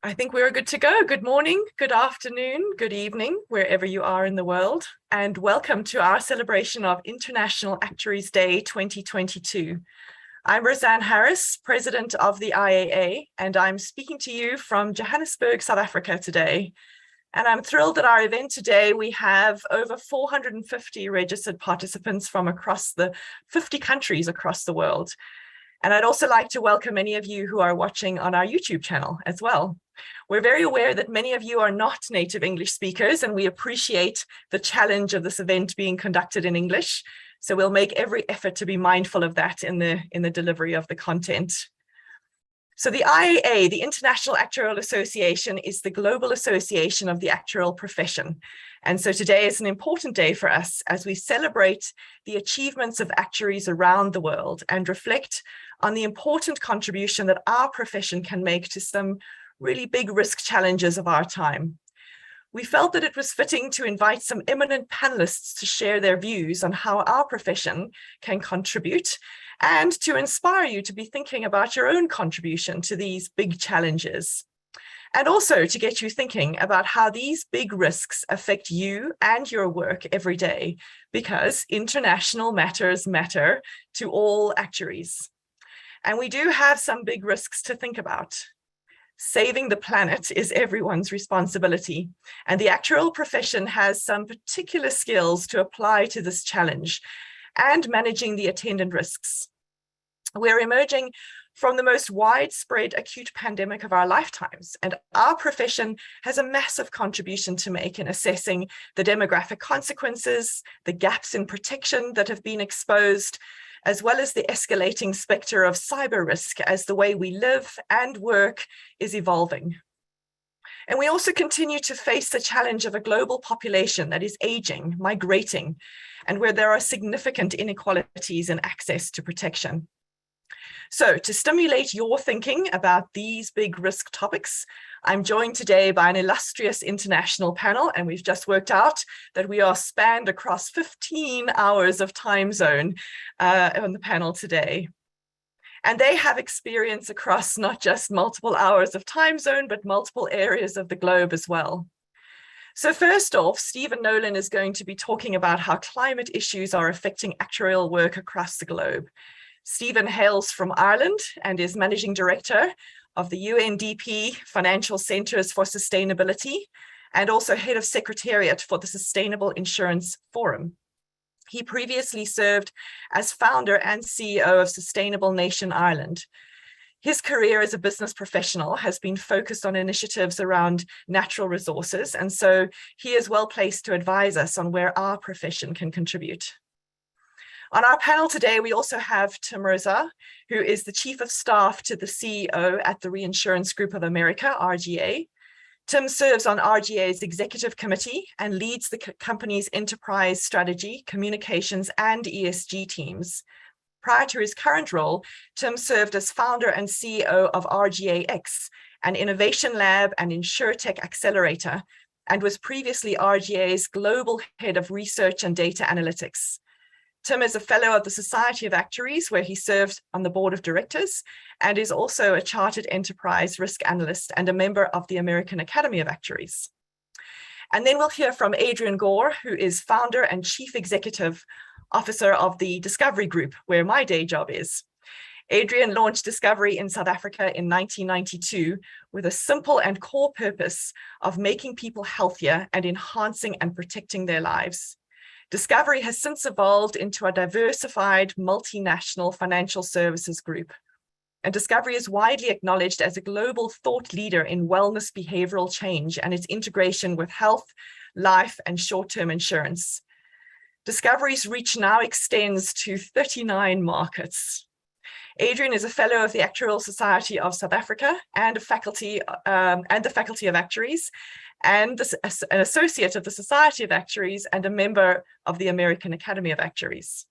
I think we're good to go. Good morning, good afternoon, good evening, wherever you are in the world, and welcome to our celebration of International Actuaries Day 2022. I'm Roseanne Harris, President of the IAA, and I'm speaking to you from Johannesburg, South Africa today. And I'm thrilled that our event today, we have over 450 registered participants from across the 50 countries across the world. And I'd also like to welcome any of you who are watching on our YouTube channel as well. We're very aware that many of you are not native English speakers, and we appreciate the challenge of this event being conducted in English. So we'll make every effort to be mindful of that in the delivery of the content. So the IAA, the International Actuarial Association, is the global association of the actuarial profession. And so today is an important day for us as we celebrate the achievements of actuaries around the world and reflect on the important contribution that our profession can make to some really big risk challenges of our time. We felt that it was fitting to invite some eminent panelists to share their views on how our profession can contribute and to inspire you to be thinking about your own contribution to these big challenges. And also to get you thinking about how these big risks affect you and your work every day, because international matters matter to all actuaries. And we do have some big risks to think about. Saving the planet is everyone's responsibility, and the actuarial profession has some particular skills to apply to this challenge and managing the attendant risks. We're emerging from the most widespread acute pandemic of our lifetimes, and our profession has a massive contribution to make in assessing the demographic consequences, the gaps in protection that have been exposed, as well as the escalating specter of cyber risk as the way we live and work is evolving. And we also continue to face the challenge of a global population that is aging, migrating, and where there are significant inequalities in access to protection. So to stimulate your thinking about these big risk topics, I'm joined today by an illustrious international panel, and we've just worked out that we are spanned across 15 hours of time zone on the panel today. And they have experience across not just multiple hours of time zone, but multiple areas of the globe as well. So first off, Stephen Nolan is going to be talking about how climate issues are affecting actuarial work across the globe. Stephen hails from Ireland and is Managing Director of the UNDP Financial Centres for Sustainability and also Head of Secretariat for the Sustainable Insurance Forum. He previously served as founder and CEO of Sustainable Nation Ireland. His career as a business professional has been focused on initiatives around natural resources, and so he is well placed to advise us on where our profession can contribute. On our panel today, we also have Tim Rosa, who is the Chief of Staff to the CEO at the Reinsurance Group of America, RGA. Tim serves on RGA's executive committee and leads the company's enterprise strategy, communications, and ESG teams. Prior to his current role, Tim served as founder and CEO of RGAX, an innovation lab and insurtech accelerator, and was previously RGA's global head of research and data analytics. Tim is a fellow of the Society of Actuaries, where he served on the board of directors, and is also a chartered enterprise risk analyst and a member of the American Academy of Actuaries. And then we'll hear from Adrian Gore, who is founder and chief executive officer of the Discovery Group, where my day job is. Adrian launched Discovery in South Africa in 1992 with a simple and core purpose of making people healthier and enhancing and protecting their lives. Discovery has since evolved into a diversified multinational financial services group. And Discovery is widely acknowledged as a global thought leader in wellness behavioral change and its integration with health, life, and short-term insurance. Discovery's reach now extends to 39 markets. Adrian is a fellow of the Actuarial Society of South Africa and the Faculty of Actuaries, and an associate of the Society of Actuaries and a member of the American Academy of Actuaries.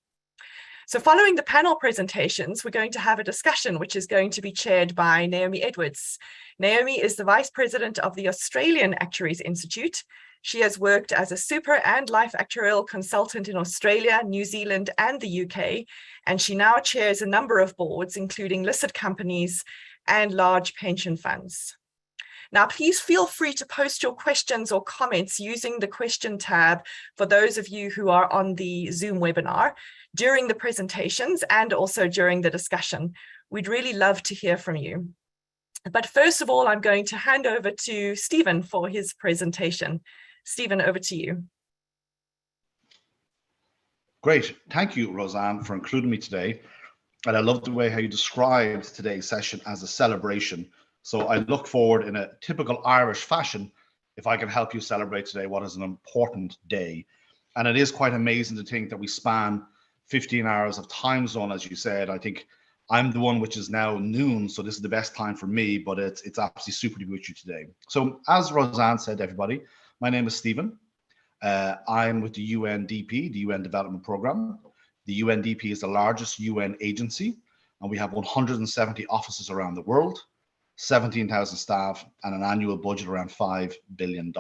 So following the panel presentations, we're going to have a discussion which is going to be chaired by Naomi Edwards. Naomi is the Vice President of the Australian Actuaries Institute. She has worked as a super and life actuarial consultant in Australia, New Zealand, and the UK, and she now chairs a number of boards, including listed companies and large pension funds. Now, please feel free to post your questions or comments using the question tab for those of you who are on the Zoom webinar during the presentations and also during the discussion. We'd really love to hear from you. But first of all, I'm going to hand over to Stephen for his presentation. Stephen, over to you. Great. Thank you, Roseanne, for including me today. And I love the way how you described today's session as a celebration. So I look forward in a typical Irish fashion if I can help you celebrate today what is an important day. And it is quite amazing to think that we span 15 hours of time zone, as you said. I think I'm the one which is now noon, so this is the best time for me, but it's absolutely super to be with you today. So as Roseanne said, everybody, my name is Stephen. I'm with the UNDP, the UN Development Programme. The UNDP is the largest UN agency, and we have 170 offices around the world, 17,000 staff, and an annual budget around $5 billion.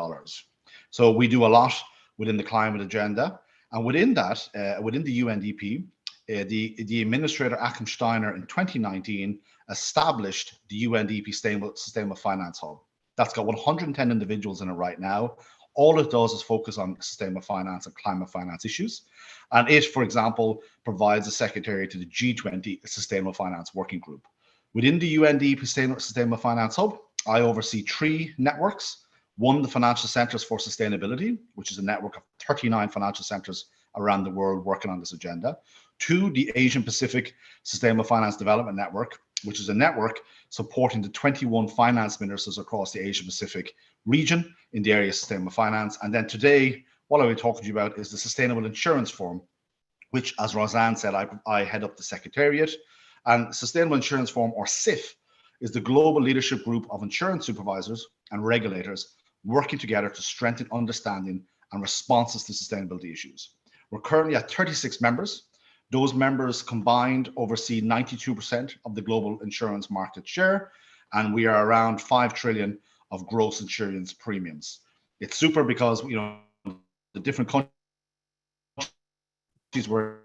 So we do a lot within the climate agenda, and within that, within the UNDP, the administrator Achim Steiner in 2019 established the UNDP Sustainable Finance Hub. That's got 110 individuals in it right now. All it does is focus on sustainable finance and climate finance issues. And it, for example, provides a secretary to the G20 Sustainable Finance Working Group. Within the UNDP Sustainable Finance Hub, I oversee 3 networks. One, the Financial Centres for Sustainability, which is a network of 39 financial centres around the world working on this agenda. 2, the Asian Pacific Sustainable Finance Development Network, which is a network supporting the 21 finance ministers across the Asia Pacific region in the area of sustainable finance. And then today, what I'll be talking to you about is the Sustainable Insurance Forum, which, as Roseanne said, I head up the Secretariat. And Sustainable Insurance Forum, or SIF, is the global leadership group of insurance supervisors and regulators working together to strengthen understanding and responses to sustainability issues. We're currently at 36 members. Those members combined oversee 92% of the global insurance market share, and we are around 5 trillion of gross insurance premiums. It's super because, you know, the different countries were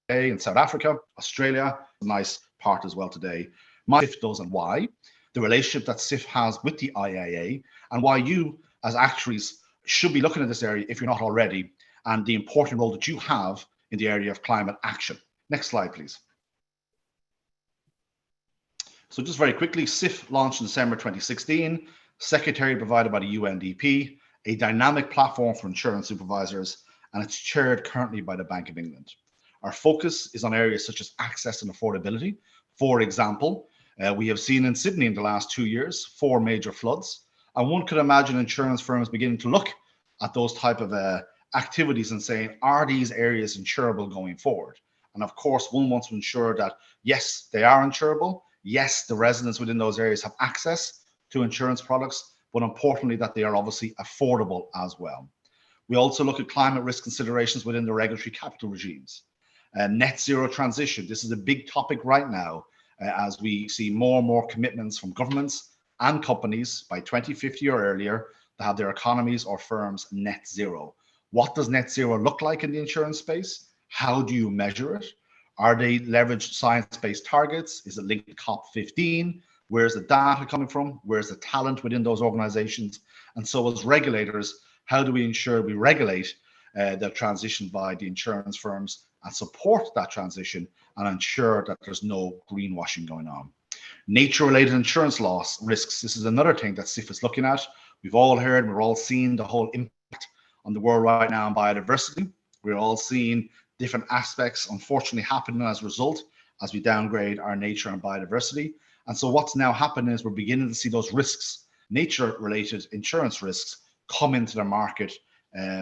in South Africa, Australia, a nice part as well today. My SIF does and why, the relationship that SIF has with the IAA, and why you as actuaries should be looking at this area if you're not already, and the important role that you have in the area of climate action. Next slide, please. So just very quickly, SIF launched in December 2016, secretary provided by the UNDP, a dynamic platform for insurance supervisors, and it's chaired currently by the Bank of England. Our focus is on areas such as access and affordability. For example, we have seen in Sydney in the last 2 years, 4 major floods, and one could imagine insurance firms beginning to look at those type of activities and saying, are these areas insurable going forward? And of course, one wants to ensure that, yes, they are insurable. Yes, the residents within those areas have access to insurance products, but importantly, that they are obviously affordable as well. We also look at climate risk considerations within the regulatory capital regimes. Net zero transition, this is a big topic right now, as we see more and more commitments from governments and companies by 2050 or earlier to have their economies or firms net zero. What does net zero look like in the insurance space? How do you measure it? Are they leveraged science-based targets? Is it linked to COP15? Where's the data coming from? Where's the talent within those organizations? And so as regulators, how do we ensure we regulate the transition by the insurance firms and support that transition and ensure that there's no greenwashing going on? Nature-related insurance loss risks. This is another thing that SIF is looking at. We've all heard, we're all seeing the whole impact on the world right now on biodiversity. We're all seeing different aspects, unfortunately, happening as a result as we downgrade our nature and biodiversity. And so what's now happening is we're beginning to see those risks, nature-related insurance risks, come into the market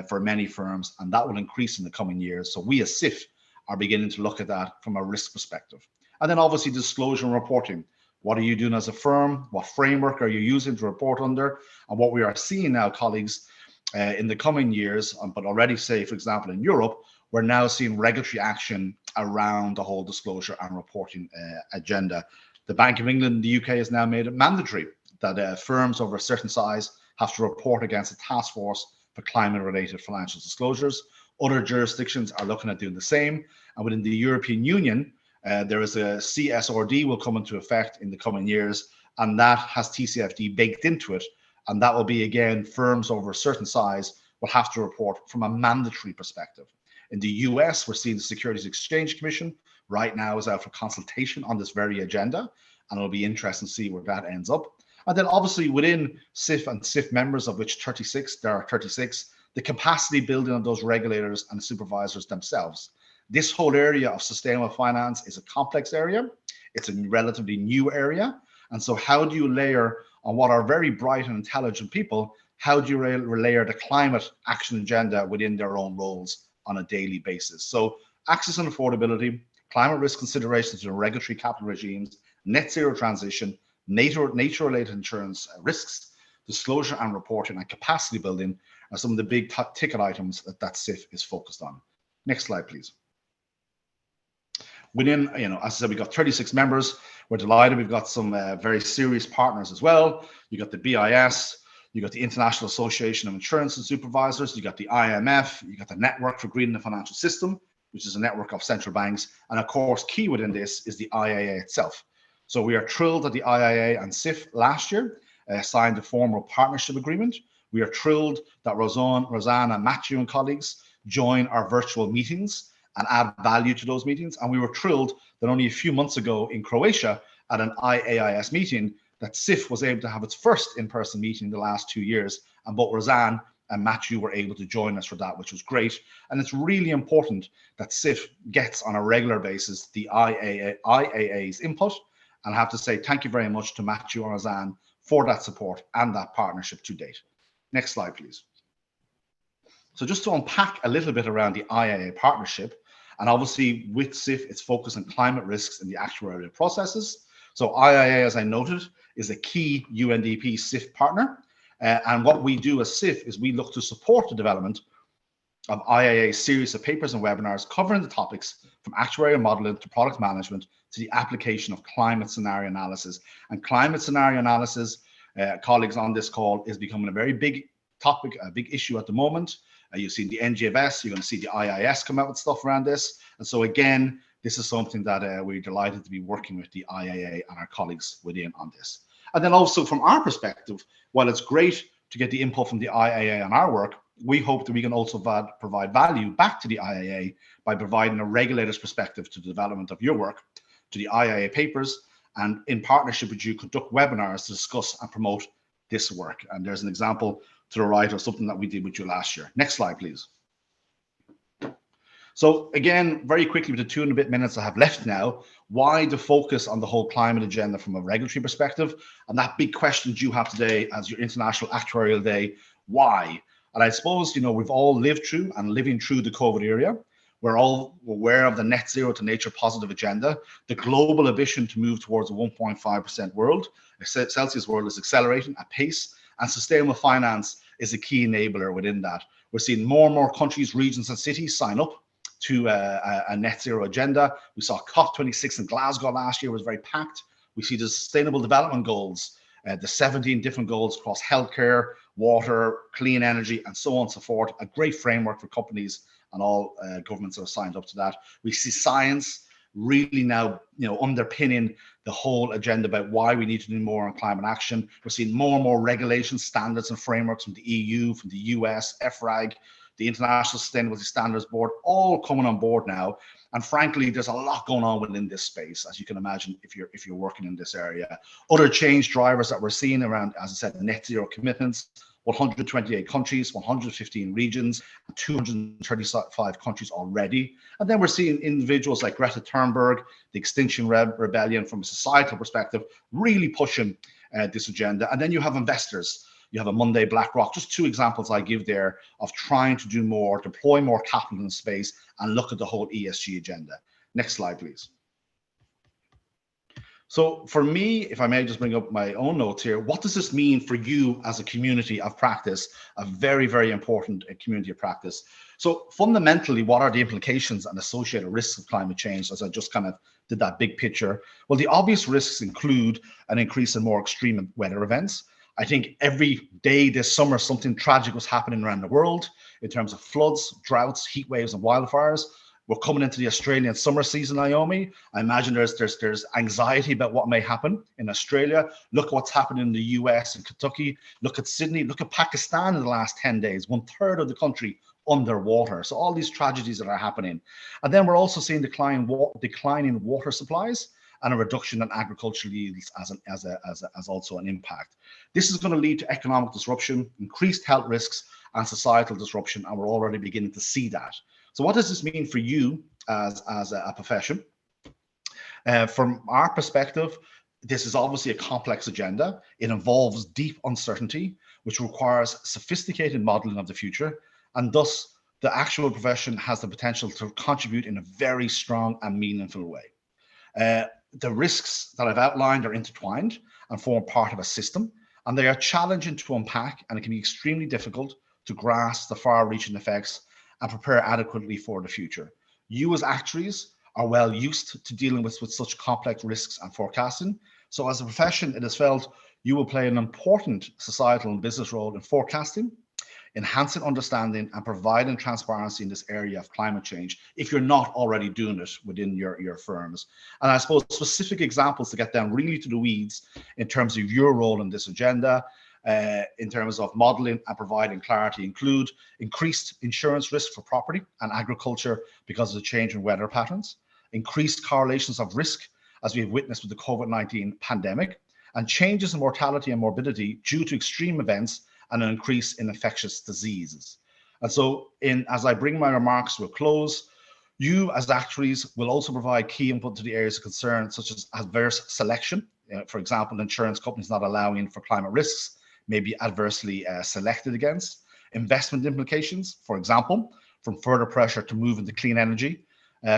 for many firms, and that will increase in the coming years. So we as SIF are beginning to look at that from a risk perspective. And then obviously disclosure and reporting. What are you doing as a firm? What framework are you using to report under? And what we are seeing now, colleagues, in the coming years, but already say, for example, in Europe, we're now seeing regulatory action around the whole disclosure and reporting agenda. The Bank of England in the UK has now made it mandatory that firms over a certain size have to report against a task force for climate-related financial disclosures. Other jurisdictions are looking at doing the same. And within the European Union, there is a CSRD will come into effect in the coming years, and that has TCFD baked into it. And that will be, again, firms over a certain size will have to report from a mandatory perspective. In the US, we're seeing the Securities Exchange Commission right now is out for consultation on this very agenda, and it'll be interesting to see where that ends up. And then obviously within SIF and SIF members, of which there are 36, the capacity building of those regulators and supervisors themselves. This whole area of sustainable finance is a complex area. It's a relatively new area. And so how do you layer on what are very bright and intelligent people, how do you layer the climate action agenda within their own roles on a daily basis? So access and affordability, climate risk considerations and regulatory capital regimes, net zero transition, nature-related insurance risks, disclosure and reporting, and capacity building are some of the big ticket items that SIF is focused on. Next slide, please. Within, as I said, we've got 36 members. We're delighted. We've got some very serious partners as well. You got the BIS, you got the International Association of Insurance and Supervisors, you got the IMF, you got the Network for Greening the Financial System, which is a network of central banks. And of course, key within this is the IAA itself. So we are thrilled that the IAA and SIF last year signed a formal partnership agreement. We are thrilled that Roseanne and Matthew and colleagues join our virtual meetings and add value to those meetings. And we were thrilled that only a few months ago in Croatia at an IAIS meeting that SIF was able to have its first in-person meeting in the last 2 years. And both Roseanne and Matthew were able to join us for that, which was great. And it's really important that SIF gets on a regular basis the IAA's input. And I have to say thank you very much to Matthew and Roseanne for that support and that partnership to date. Next slide, please. So just to unpack a little bit around the IAA partnership, and obviously with SIF, it's focused on climate risks in the actuarial processes. So IAA, as I noted, is a key UNDP SIF partner. And what we do as SIF is we look to support the development of IAA's series of papers and webinars covering the topics from actuarial modeling to product management to the application of climate scenario analysis. And climate scenario analysis, colleagues on this call, is becoming a very big topic, a big issue at the moment. You've seen the NGFS, you're going to see the IIS come out with stuff around this. And so again, this is something that we're delighted to be working with the IAA and our colleagues within on this. And then also from our perspective, while it's great to get the input from the IAA on our work, we hope that we can also provide value back to the IAA by providing a regulator's perspective to the development of your work, to the IAA papers, and in partnership with you, conduct webinars to discuss and promote this work. And there's an example to the right of something that we did with you last year. Next slide, please. So again, very quickly, with the 2 and a bit minutes I have left now, why the focus on the whole climate agenda from a regulatory perspective? And that big question you have today as your International Actuarial Day, why? And I suppose, we've all lived through and living through the COVID era. We're all aware of the net zero to nature positive agenda. The global ambition to move towards a 1.5% world, a Celsius world, is accelerating at pace, and sustainable finance is a key enabler within that. We're seeing more and more countries, regions, and cities sign up to a net zero agenda. We saw COP26 in Glasgow last year was very packed. We see the Sustainable Development Goals, the 17 different goals across healthcare, water, clean energy, and so on and so forth. A great framework for companies and all governments that have signed up to that. We see science really now, underpinning the whole agenda about why we need to do more on climate action. We're seeing more and more regulations, standards, and frameworks from the EU, from the US, EFRAG, the International Sustainability Standards Board, all coming on board now. And frankly, there's a lot going on within this space, as you can imagine, if you're working in this area. Other change drivers that we're seeing around, as I said, net zero commitments, 128 countries, 115 regions, 235 countries already. And then we're seeing individuals like Greta Thunberg, the Extinction Rebellion from a societal perspective, really pushing this agenda. And then you have investors. You have a Monday BlackRock, just 2 examples I give there of trying to do more, deploy more capital in space, and look at the whole ESG agenda. Next slide, please. So for me, if I may just bring up my own notes here, what does this mean for you as a community of practice, a very, very important community of practice? So fundamentally, what are the implications and associated risks of climate change, as I just kind of did that big picture? Well, the obvious risks include an increase in more extreme weather events, I think every day this summer, something tragic was happening around the world in terms of floods, droughts, heat waves, and wildfires. We're coming into the Australian summer season, Naomi. I imagine there's anxiety about what may happen in Australia. Look at what's happening in the US and Kentucky. Look at Sydney. Look at Pakistan in the last 10 days, 1/3 of the country underwater. So all these tragedies that are happening. And then we're also seeing declining water supplies and a reduction in agricultural yields as also an impact. This is going to lead to economic disruption, increased health risks, and societal disruption, and we're already beginning to see that. So what does this mean for you as a profession? From our perspective, this is obviously a complex agenda. It involves deep uncertainty, which requires sophisticated modeling of the future, and thus the actual profession has the potential to contribute in a very strong and meaningful way. The risks that I've outlined are intertwined and form part of a system, and they are challenging to unpack, and it can be extremely difficult to grasp the far-reaching effects and prepare adequately for the future. You as actuaries are well used to dealing with such complex risks and forecasting. So as a profession, it is felt you will play an important societal and business role in forecasting, enhancing understanding, and providing transparency in this area of climate change if you're not already doing it within your firms. And I suppose specific examples to get down really to the weeds in terms of your role in this agenda, in terms of modeling and providing clarity, include increased insurance risk for property and agriculture because of the change in weather patterns, increased correlations of risk as we have witnessed with the COVID-19 pandemic, and changes in mortality and morbidity due to extreme events and an increase in infectious diseases. And so as I bring my remarks to a close, you as actuaries will also provide key input to the areas of concern, such as adverse selection. For example, insurance companies not allowing for climate risks may be adversely selected against. Investment implications, for example, from further pressure to move into clean energy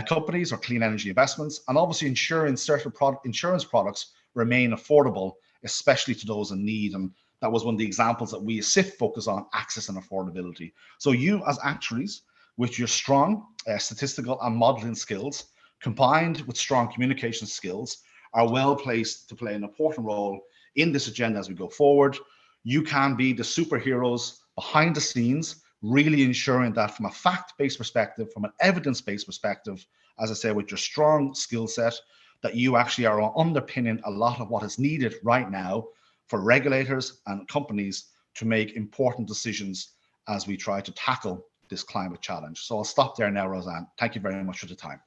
companies or clean energy investments, and obviously ensuring certain insurance products remain affordable, especially to those in need. And that was one of the examples that we as SIF focus on, access and affordability. So you as actuaries, with your strong statistical and modeling skills, combined with strong communication skills, are well placed to play an important role in this agenda as we go forward. You can be the superheroes behind the scenes, really ensuring that from a fact-based perspective, from an evidence-based perspective, as I say, with your strong skill set, that you actually are underpinning a lot of what is needed right now for regulators and companies to make important decisions as we try to tackle this climate challenge. So I'll stop there now, Roseanne. Thank you very much for the time.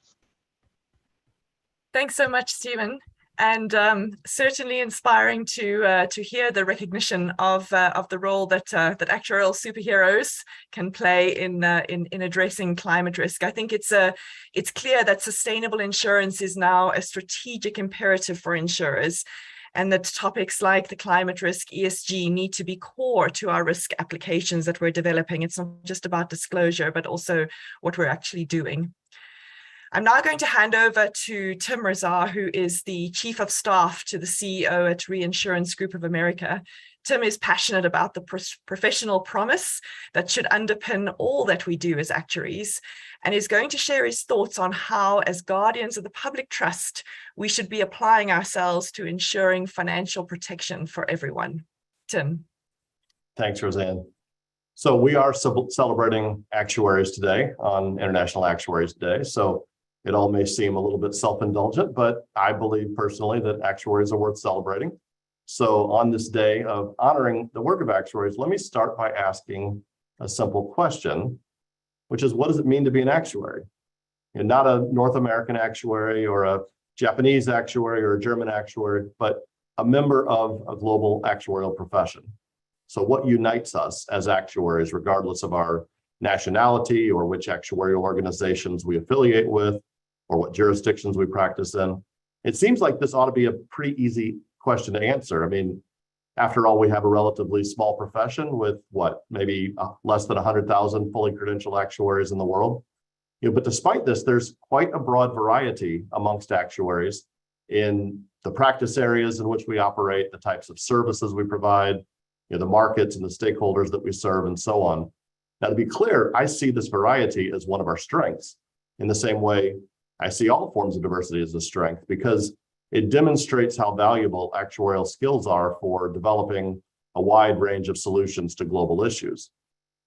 Thanks so much, Stephen. And certainly inspiring to hear the recognition of the role that actuarial superheroes can play in addressing climate risk. I think it's clear that sustainable insurance is now a strategic imperative for insurers, and that topics like the climate risk, ESG, need to be core to our risk applications that we're developing. It's not just about disclosure, but also what we're actually doing. I'm now going to hand over to Tim Razar, who is the Chief of Staff to the CEO at Reinsurance Group of America. Tim is passionate about the professional promise that should underpin all that we do as actuaries, and is going to share his thoughts on how, as guardians of the public trust, we should be applying ourselves to ensuring financial protection for everyone. Tim. Thanks, Roseanne. So we are celebrating Actuaries today on International Actuaries Day. So it all may seem a little bit self-indulgent, but I believe personally that actuaries are worth celebrating. So on this day of honoring the work of actuaries, let me start by asking a simple question, which is, what does it mean to be an actuary? And not a North American actuary or a Japanese actuary or a German actuary, but a member of a global actuarial profession. So what unites us as actuaries, regardless of our nationality or which actuarial organizations we affiliate with or what jurisdictions we practice in? It seems like this ought to be a pretty easy question to answer. I mean, after all, we have a relatively small profession with maybe less than 100,000 fully credentialed actuaries in the world. But despite this, there's quite a broad variety amongst actuaries in the practice areas in which we operate, the types of services we provide, the markets and the stakeholders that we serve, and so on. Now, to be clear, I see this variety as one of our strengths. In the same way, I see all forms of diversity as a strength, because it demonstrates how valuable actuarial skills are for developing a wide range of solutions to global issues.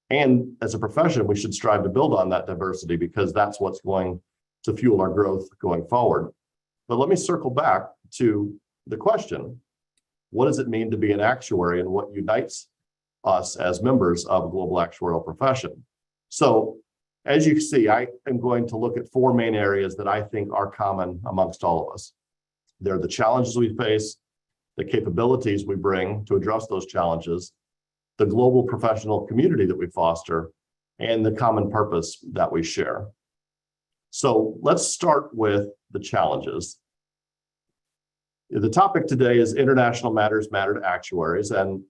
And as a profession, we should strive to build on that diversity because that's what's going to fuel our growth going forward. But let me circle back to the question, what does it mean to be an actuary and what unites us as members of a global actuarial profession? So as you can see, I am going to look at four main areas that I think are common amongst all of us. They're the challenges we face, the capabilities we bring to address those challenges, the global professional community that we foster, and the common purpose that we share. So let's start with the challenges. The topic today is international matters matter to actuaries. And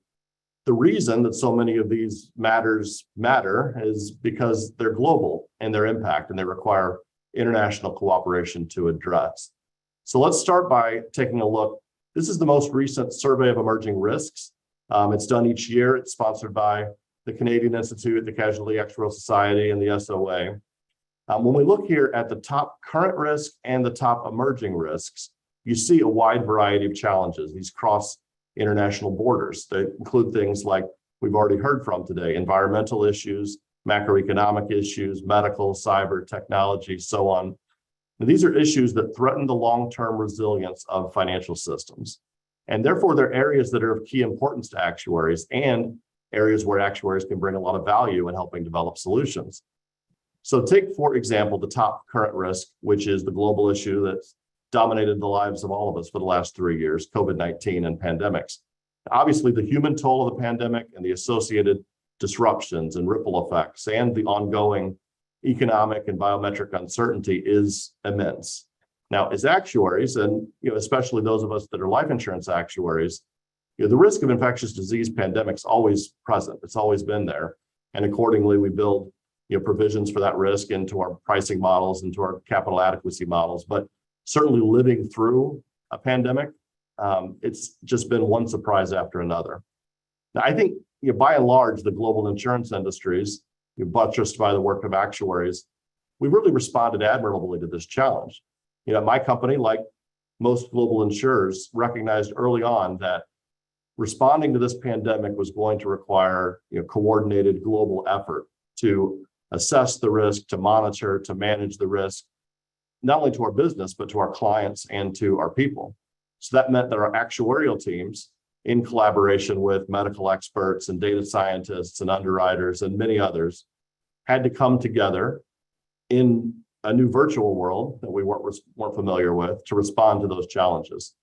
the reason that so many of these matters matter is because they're global in their impact and they require international cooperation to address. So let's start by taking a look. This is the most recent survey of emerging risks. It's done each year. It's sponsored by the Canadian Institute, the Casualty Actuarial Society, and the SOA. When we look here at the top current risk and the top emerging risks, you see a wide variety of challenges. These cross international borders. They include things like we've already heard from today, environmental issues, macroeconomic issues, medical, cyber, technology, so on. Now, these are issues that threaten the long-term resilience of financial systems. And therefore, they're areas that are of key importance to actuaries and areas where actuaries can bring a lot of value in helping develop solutions. So take, for example, the top current risk, which is the global issue that's dominated the lives of all of us for the last 3 years, COVID-19 and pandemics. Obviously, the human toll of the pandemic and the associated disruptions and ripple effects and the ongoing economic and biometric uncertainty is immense. Now, as actuaries, and especially those of us that are life insurance actuaries, the risk of infectious disease pandemics always present. It's always been there, and accordingly, we build provisions for that risk into our pricing models, into our capital adequacy models. But certainly, living through a pandemic, it's just been one surprise after another. Now, I think by and large, the global insurance industries, buttressed by the work of actuaries, we've really responded admirably to this challenge. My company, like most global insurers, recognized early on that responding to this pandemic was going to require coordinated global effort to assess the risk, to monitor, to manage the risk, not only to our business, but to our clients and to our people. So that meant that our actuarial teams, in collaboration with medical experts and data scientists and underwriters and many others, had to come together in a new virtual world that we weren't familiar with to respond to those challenges.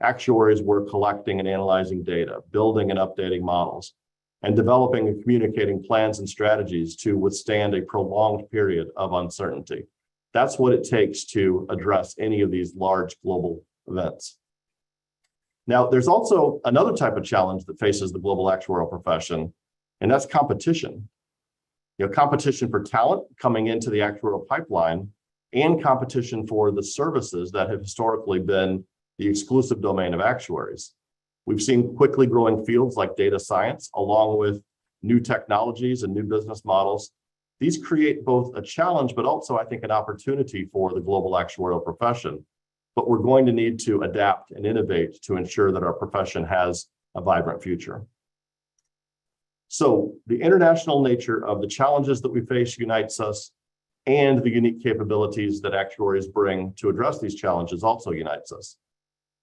Actuaries were collecting and analyzing data, building and updating models, and developing and communicating plans and strategies to withstand a prolonged period of uncertainty. That's what it takes to address any of these large global events. Now, there's also another type of challenge that faces the global actuarial profession, and that's competition. Competition for talent coming into the actuarial pipeline and competition for the services that have historically been the exclusive domain of actuaries. We've seen quickly growing fields like data science, along with new technologies and new business models. These create both a challenge, but also, I think, an opportunity for the global actuarial profession. But we're going to need to adapt and innovate to ensure that our profession has a vibrant future. So the international nature of the challenges that we face unites us, and the unique capabilities that actuaries bring to address these challenges also unites us.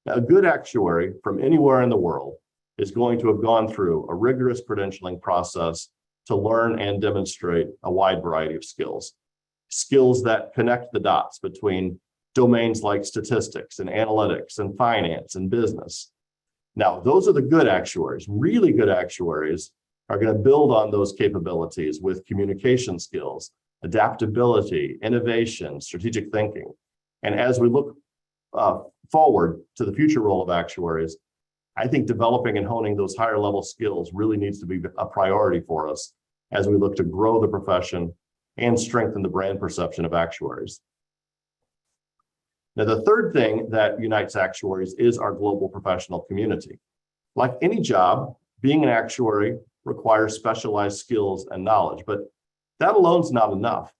Now, a good actuary from anywhere in the world is going to have gone through a rigorous credentialing process to learn and demonstrate a wide variety of skills. Skills that connect the dots between domains like statistics and analytics and finance and business. Now, those are the good actuaries. Really good actuaries are going to build on those capabilities with communication skills, adaptability, innovation, strategic thinking. And as we look forward to the future role of actuaries, I think developing and honing those higher level skills really needs to be a priority for us as we look to grow the profession and strengthen the brand perception of actuaries. Now, the third thing that unites actuaries is our global professional community. Like any job, being an actuary requires specialized skills and knowledge, but that alone is not enough.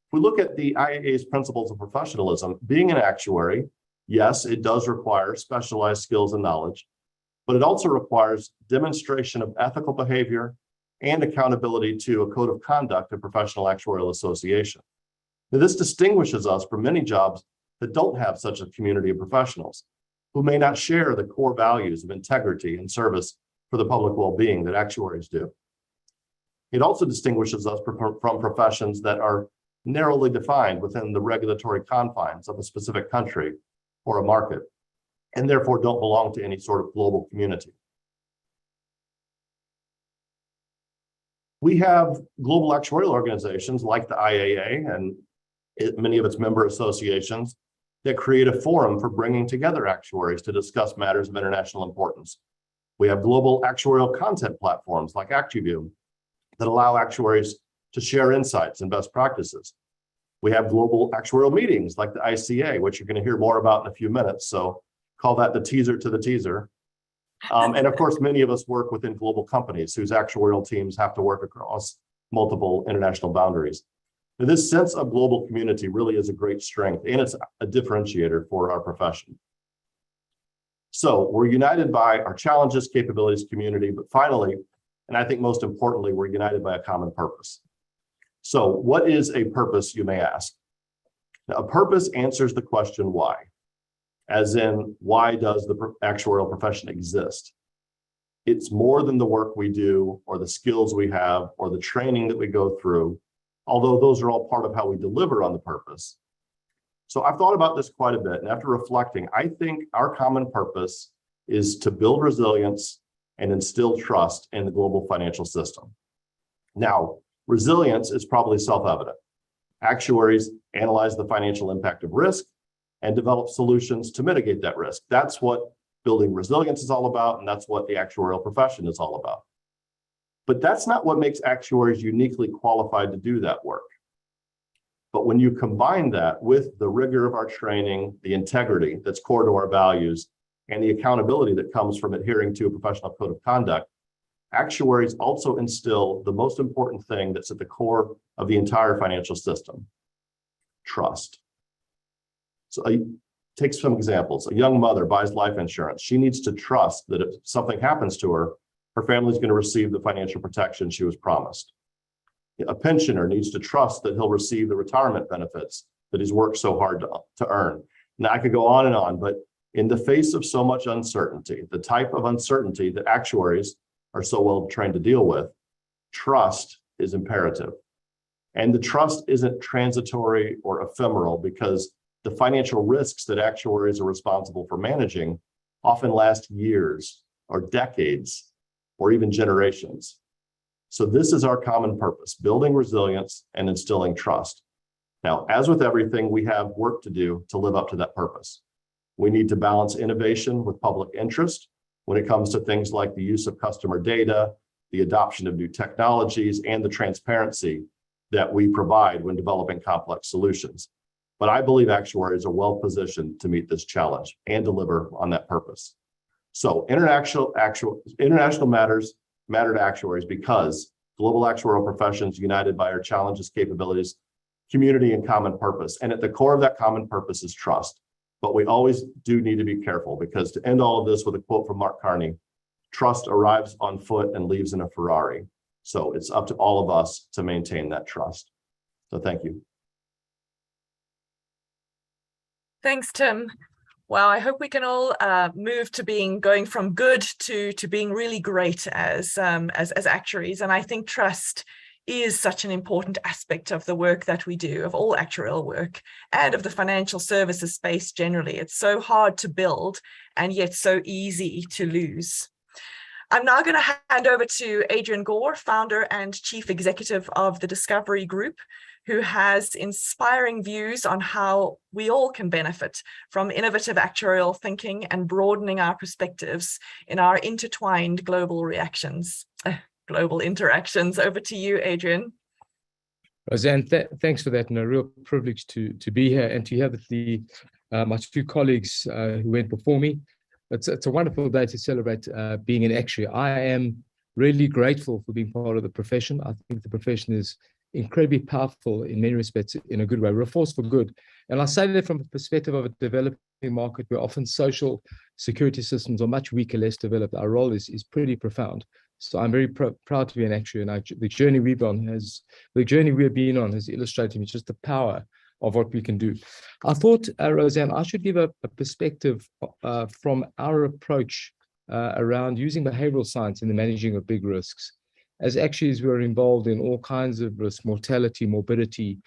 If we look at the IAA's principles of professionalism, being an actuary, yes, it does require specialized skills and knowledge, but it also requires demonstration of ethical behavior and accountability to a code of conduct of professional actuarial association. Now, this distinguishes us from many jobs that don't have such a community of professionals who may not share the core values of integrity and service for the public well-being that actuaries do. It also distinguishes us from professions that are narrowly defined within the regulatory confines of a specific country or a market, and therefore don't belong to any sort of global community. We have global actuarial organizations like the IAA and many of its member associations that create a forum for bringing together actuaries to discuss matters of international importance. We have global actuarial content platforms like ActuView that allow actuaries to share insights and best practices. We have global actuarial meetings like the ICA, which you're going to hear more about in a few minutes. So call that the teaser to the teaser. And of course, many of us work within global companies whose actuarial teams have to work across multiple international boundaries. Now, this sense of global community really is a great strength, and it's a differentiator for our profession. So we're united by our challenges, capabilities, community, but finally, and I think most importantly, we're united by a common purpose. So what is a purpose, you may ask? Now, a purpose answers the question why, as in, why does the actuarial profession exist? It's more than the work we do or the skills we have or the training that we go through, although those are all part of how we deliver on the purpose. So I've thought about this quite a bit, and after reflecting, I think our common purpose is to build resilience and instill trust in the global financial system. Now, resilience is probably self-evident. Actuaries analyze the financial impact of risk and develop solutions to mitigate that risk. That's what building resilience is all about, and that's what the actuarial profession is all about. But that's not what makes actuaries uniquely qualified to do that work. But when you combine that with the rigor of our training, the integrity that's core to our values, and the accountability that comes from adhering to a professional code of conduct, actuaries also instill the most important thing that's at the core of the entire financial system: trust. So take some examples. A young mother buys life insurance. She needs to trust that if something happens to her, her family is going to receive the financial protection she was promised. A pensioner needs to trust that he'll receive the retirement benefits that he's worked so hard to earn. Now, I could go on, but in the face of so much uncertainty, the type of uncertainty that actuaries are so well trained to deal with, trust is imperative. And the trust isn't transitory or ephemeral, because the financial risks that actuaries are responsible for managing often last years or decades or even generations. So this is our common purpose: building resilience and instilling trust. Now, as with everything, we have work to do to live up to that purpose. We need to balance innovation with public interest when it comes to things like the use of customer data, the adoption of new technologies, and the transparency that we provide when developing complex solutions. But I believe actuaries are well positioned to meet this challenge and deliver on that purpose. So international matters matter to actuaries because global actuarial professions united by our challenges, capabilities, community, and common purpose. And at the core of that common purpose is trust. But we always do need to be careful, because to end all of this with a quote from Mark Carney, trust arrives on foot and leaves in a Ferrari. So it's up to all of us to maintain that trust. So thank you. Thanks, Tim. Well, I hope we can all move to going from good to being really great as actuaries. And I think trust is such an important aspect of the work that we do, of all actuarial work, and of the financial services space generally. It's so hard to build and yet so easy to lose. I'm now going to hand over to Adrian Gore, founder and chief executive of the Discovery Group, who has inspiring views on how we all can benefit from innovative actuarial thinking and broadening our perspectives in our intertwined global interactions. Over to you, Adrian. Roseanne, thanks for that, and a real privilege to be here and to have my two colleagues who went before me. It's a wonderful day to celebrate being an actuary. I am really grateful for being part of the profession. I think the profession is incredibly powerful in many respects, in a good way. We're a force for good. And I say that from the perspective of a developing market where often social security systems are much weaker, less developed, our role is pretty profound. So I'm very proud to be an actuary, and the journey we've been on has illustrated just the power of what we can do. I thought, Roseanne, I should give a perspective from our approach around using behavioral science in the managing of big risks. As actuaries, we're involved in all kinds of risk, mortality, morbidity,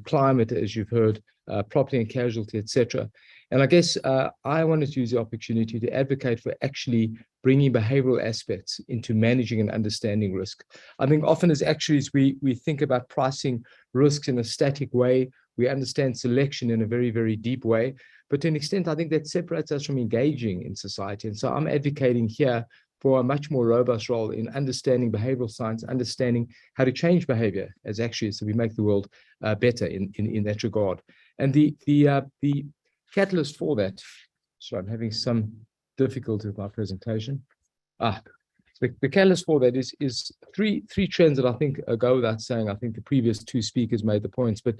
climate, as you've heard, property and casualty, etc. And I guess I wanted to use the opportunity to advocate for actually bringing behavioral aspects into managing and understanding risk. I think often as actuaries, we think about pricing risks in a static way. We understand selection in a very, very deep way. But to an extent, I think that separates us from engaging in society. And so I'm advocating here for a much more robust role in understanding behavioral science, understanding how to change behavior as actuaries so we make the world better in that regard. And the catalyst for that, so I'm having some difficulty with my presentation. The catalyst for that is three trends that I think go without saying. I think the previous two speakers made the points, but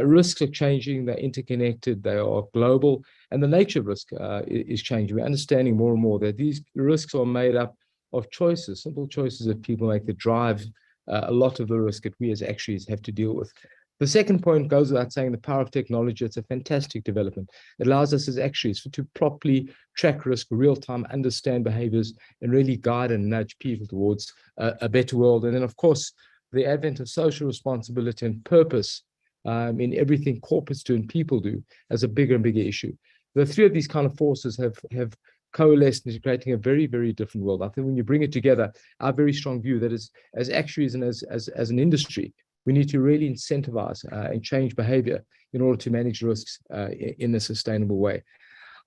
risks are changing, they're interconnected, they are global, and the nature of risk is changing. We're understanding more and more that these risks are made up of choices, simple choices that people make that drive a lot of the risk that we as actuaries have to deal with. The second point goes without saying, the power of technology. It's a fantastic development. It allows us as actuaries to properly track risk, real time, understand behaviors, and really guide and nudge people towards a better world. And then, of course, the advent of social responsibility and purpose in everything corporates do and people do as a bigger and bigger issue. The three of these kind of forces have coalesced into creating a very, very different world. I think when you bring it together, our very strong view that is, as actuaries and as an industry, we need to really incentivize and change behavior in order to manage risks in a sustainable way.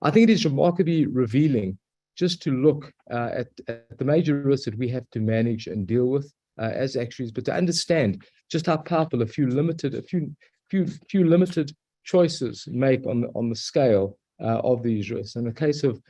I think it is remarkably revealing just to look at the major risks that we have to manage and deal with as actuaries, but to understand just how powerful a few limited choices make on the scale of these risks. In the case of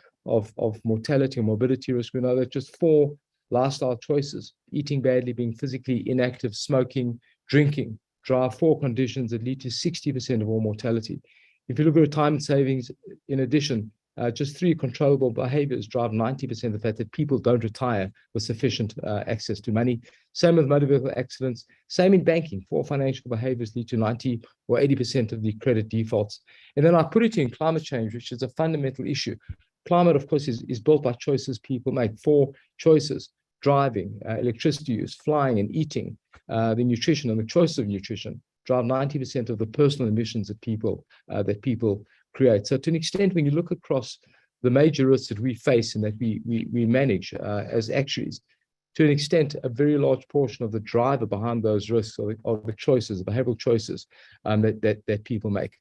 mortality and morbidity risk, we know that just 4 lifestyle choices, eating badly, being physically inactive, smoking, drinking, drive 4 conditions that lead to 60% of all mortality. If you look at retirement savings, in addition, just 3 controllable behaviors drive 90% of the fact that people don't retire with sufficient access to money. Same with motor vehicle accidents. Same in banking. 4 financial behaviors lead to 90 or 80% of the credit defaults. And then I put it in climate change, which is a fundamental issue. Climate, of course, is built by choices people make. 4 choices: driving, electricity use, flying and eating, the nutrition and the choice of nutrition drive 90% of the personal emissions that people create. So to an extent, when you look across the major risks that we face and that we manage as actuaries, to an extent, a very large portion of the driver behind those risks are the choices, the behavioral choices that people make.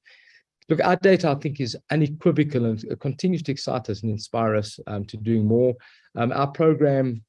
Look, our data, I think, is unequivocal and continues to excite us and inspire us to doing more. Our program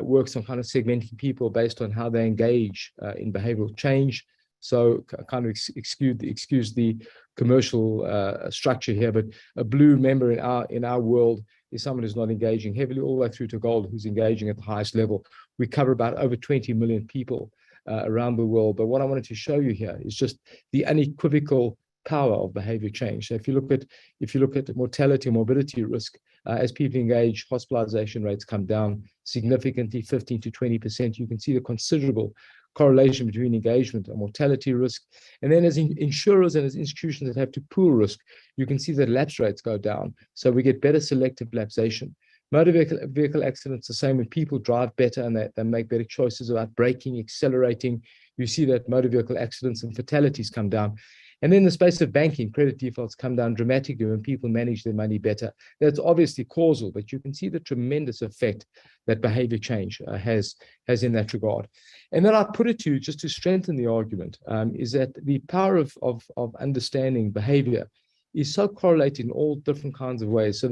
works on kind of segmenting people based on how they engage in behavioral change. So kind of excuse the commercial structure here, but a blue member in our world is someone who's not engaging heavily, all the way through to gold, who's engaging at the highest level. We cover about over 20 million people around the world. But what I wanted to show you here is just the unequivocal power of behavior change. So if you look at mortality and morbidity risk, as people engage, hospitalization rates come down significantly, 15 to 20%. You can see the considerable correlation between engagement and mortality risk. And then as insurers and as institutions that have to pool risk, you can see that lapse rates go down. So we get better selective lapsation. Motor vehicle accidents, the same. When people drive better and they make better choices about braking, accelerating, you see that motor vehicle accidents and fatalities come down. And then in the space of banking, credit defaults come down dramatically when people manage their money better. That's obviously causal, but you can see the tremendous effect that behavior change has in that regard. And then I put it to you, just to strengthen the argument, is that the power of understanding behavior is so correlated in all different kinds of ways. So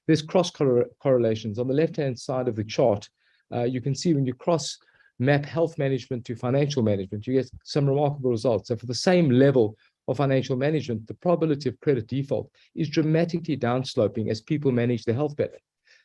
there's cross correlations. On the left-hand side of the chart, you can see when you cross map health management to financial management, you get some remarkable results. So for the same level of financial management, the probability of credit default is dramatically downsloping as people manage their health better.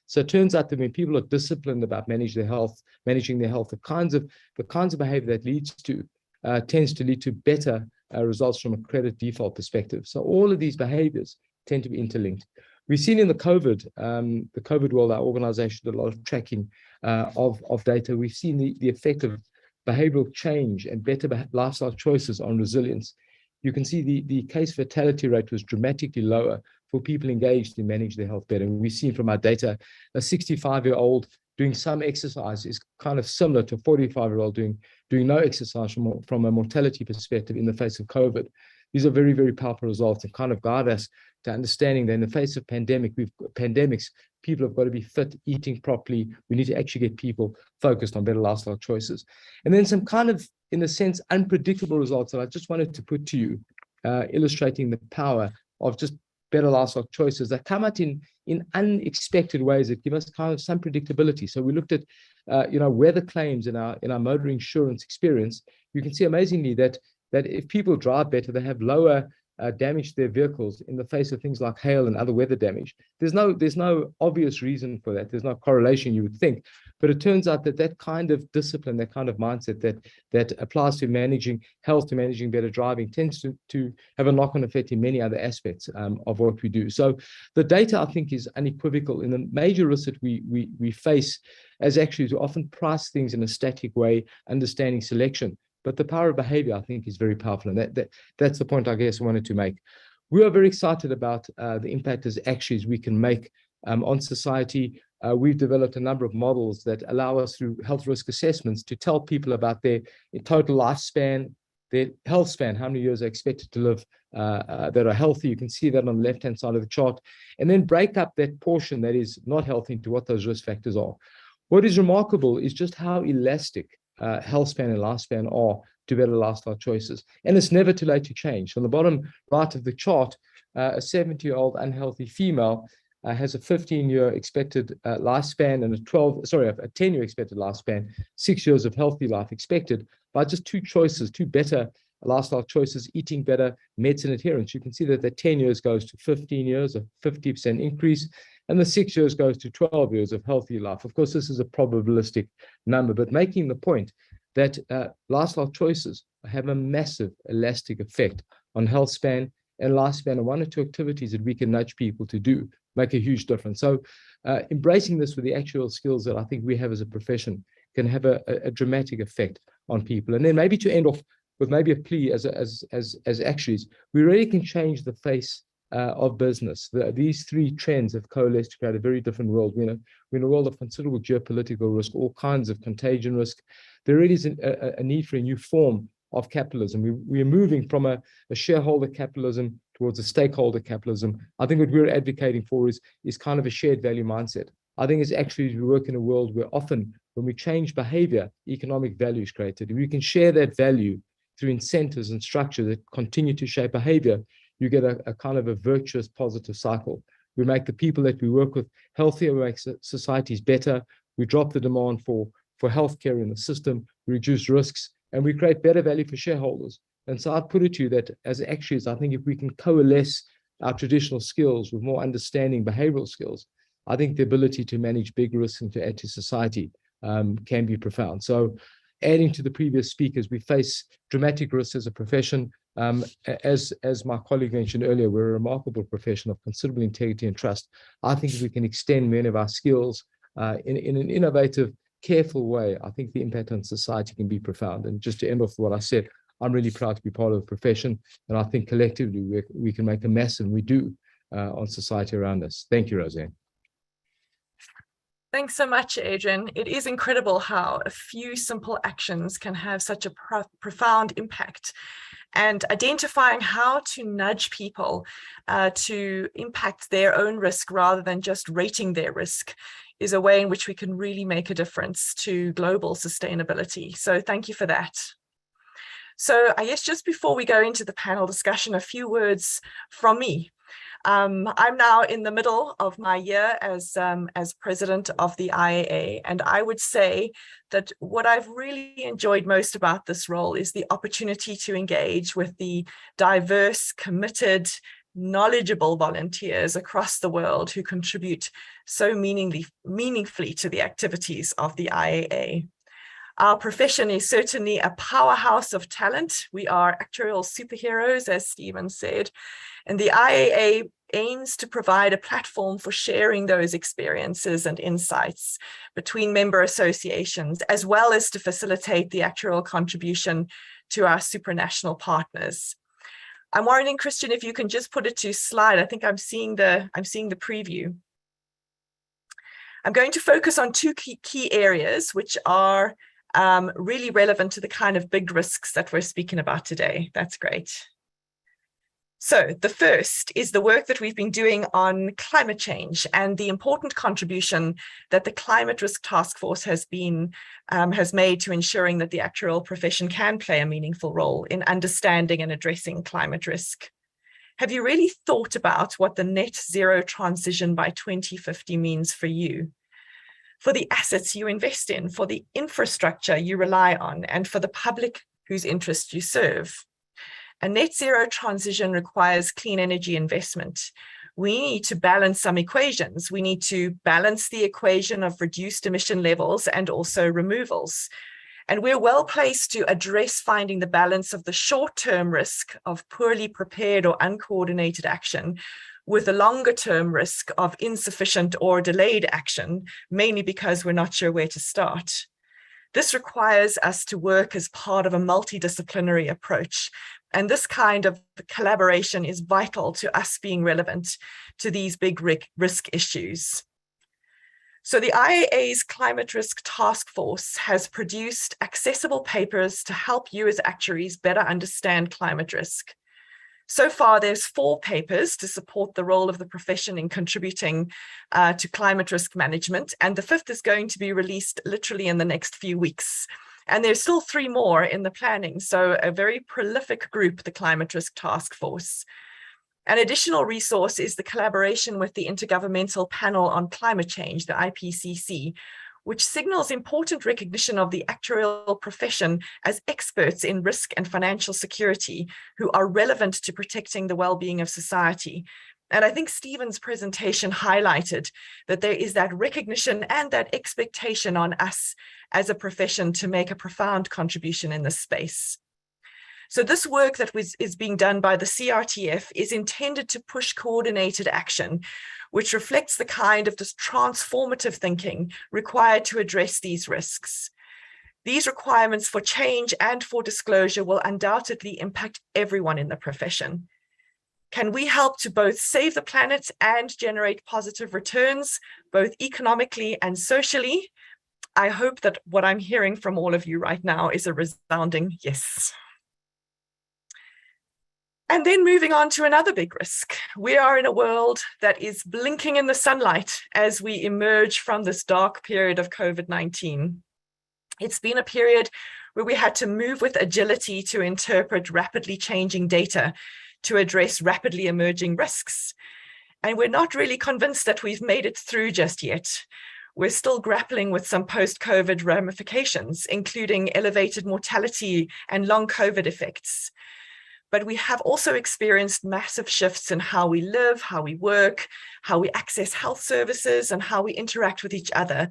So it turns out that when people are disciplined about managing their health, the kinds of behavior that tends to lead to better results from a credit default perspective. So all of these behaviors tend to be interlinked. We've seen in the COVID world, our organization did a lot of tracking of data. We've seen the effect of behavioral change and better lifestyle choices on resilience. You can see the case fatality rate was dramatically lower for people engaged in managing their health better. And we've seen from our data, a 65-year-old doing some exercise is kind of similar to a 45-year-old doing no exercise from a mortality perspective in the face of COVID. These are very, very powerful results and kind of guide us to understanding that in the face of pandemics, people have got to be fit, eating properly. We need to actually get people focused on better lifestyle choices. And then some kind of, in a sense, unpredictable results that I just wanted to put to you, illustrating the power of just better lifestyle choices that come out in unexpected ways that give us kind of some predictability. So we looked at, weather claims in our motor insurance experience. You can see amazingly that if people drive better, they have lower damage to their vehicles in the face of things like hail and other weather damage. There's no obvious reason for that. There's no correlation you would think, but it turns out that kind of discipline, that kind of mindset that applies to managing health, to managing better driving, tends to have a knock-on effect in many other aspects of what we do. So the data, I think, is unequivocal. In the major risks that we face as actuaries, to often price things in a static way, understanding selection. But the power of behavior, I think, is very powerful. And that's the point I guess I wanted to make. We are very excited about the impact as actuaries we can make on society. We've developed a number of models that allow us through health risk assessments to tell people about their total lifespan, their health span, how many years they're expected to live that are healthy. You can see that on the left-hand side of the chart, and then break up that portion that is not healthy into what those risk factors are. What is remarkable is just how elastic health span and lifespan are to better lifestyle choices. And it's never too late to change. On the bottom right of the chart, a 70-year-old unhealthy female has a 15-year expected lifespan and a 10-year expected lifespan, 6 years of healthy life expected by just two better lifestyle choices, eating better, medicine adherence. You can see that the 10 years goes to 15 years, a 50% increase, and the 6 years goes to 12 years of healthy life. Of course, this is a probabilistic number, but making the point that lifestyle choices have a massive elastic effect on health span and lifespan, and one or two activities that we can nudge people to do make a huge difference. So embracing this with the actual skills that I think we have as a profession can have a dramatic effect on people. And then maybe to end off with maybe a plea as actuaries, we really can change the face of business. These three trends have coalesced to create a very different world. We're in a world of considerable geopolitical risk, all kinds of contagion risk. There really is a need for a new form of capitalism. We are moving from a shareholder capitalism towards a stakeholder capitalism. I think what we're advocating for is kind of a shared value mindset. I think as actuaries, we work in a world where often when we change behavior, economic value is created. If we can share that value through incentives and structure that continue to shape behavior, you get a kind of a virtuous, positive cycle. We make the people that we work with healthier, we make societies better, we drop the demand for healthcare in the system, we reduce risks, and we create better value for shareholders. And so I'd put it to you that as actuaries, I think if we can coalesce our traditional skills with more understanding behavioral skills, I think the ability to manage big risks and to add to society can be profound. So adding to the previous speakers, we face dramatic risks as a profession. As my colleague mentioned earlier, we're a remarkable profession of considerable integrity and trust. I think if we can extend many of our skills in an innovative, careful way, I think the impact on society can be profound. And just to end off what I said, I'm really proud to be part of the profession, and I think collectively we can make a mess, and we do, on society around us. Thank you, Roseanne. Thanks so much, Adrian. It is incredible how a few simple actions can have such a profound impact. And identifying how to nudge people to impact their own risk rather than just rating their risk is a way in which we can really make a difference to global sustainability. So thank you for that. So I guess just before we go into the panel discussion, a few words from me. I'm now in the middle of my year as president of the IAA, and I would say that what I've really enjoyed most about this role is the opportunity to engage with the diverse, committed, knowledgeable volunteers across the world who contribute so meaningfully to the activities of the IAA. Our profession is certainly a powerhouse of talent. We are actuarial superheroes, as Stephen said, and the IAA aims to provide a platform for sharing those experiences and insights between member associations, as well as to facilitate the actuarial contribution to our supranational partners. I'm wondering, Christian, if you can just put it to slide. I think I'm seeing the preview. I'm going to focus on two key areas, which are really relevant to the kind of big risks that we're speaking about today. That's great. So the first is the work that we've been doing on climate change and the important contribution that the Climate Risk Task Force has made to ensuring that the actuarial profession can play a meaningful role in understanding and addressing climate risk. Have you really thought about what the net zero transition by 2050 means for you, for the assets you invest in, for the infrastructure you rely on, and for the public whose interests you serve? A net zero transition requires clean energy investment. We need to balance some equations. We need to balance the equation of reduced emission levels and also removals. And we're well placed to address finding the balance of the short-term risk of poorly prepared or uncoordinated action with the longer-term risk of insufficient or delayed action, mainly because we're not sure where to start. This requires us to work as part of a multidisciplinary approach. And this kind of collaboration is vital to us being relevant to these big risk issues. So the IAA's Climate Risk Task Force has produced accessible papers to help you as actuaries better understand climate risk. So far, there's 4 papers to support the role of the profession in contributing to climate risk management, and the 5th is going to be released literally in the next few weeks. And there's still 3 more in the planning, so a very prolific group, the Climate Risk Task Force. An additional resource is the collaboration with the Intergovernmental Panel on Climate Change, the IPCC, which signals important recognition of the actuarial profession as experts in risk and financial security who are relevant to protecting the well-being of society. And I think Stephen's presentation highlighted that there is that recognition and that expectation on us as a profession to make a profound contribution in this space. So this work that is being done by the CRTF is intended to push coordinated action, which reflects the kind of this transformative thinking required to address these risks. These requirements for change and for disclosure will undoubtedly impact everyone in the profession. Can we help to both save the planet and generate positive returns, both economically and socially? I hope that what I'm hearing from all of you right now is a resounding yes. And then moving on to another big risk. We are in a world that is blinking in the sunlight as we emerge from this dark period of COVID-19. It's been a period where we had to move with agility to interpret rapidly changing data to address rapidly emerging risks. And we're not really convinced that we've made it through just yet. We're still grappling with some post-COVID ramifications, including elevated mortality and long COVID effects. But we have also experienced massive shifts in how we live, how we work, how we access health services, and how we interact with each other.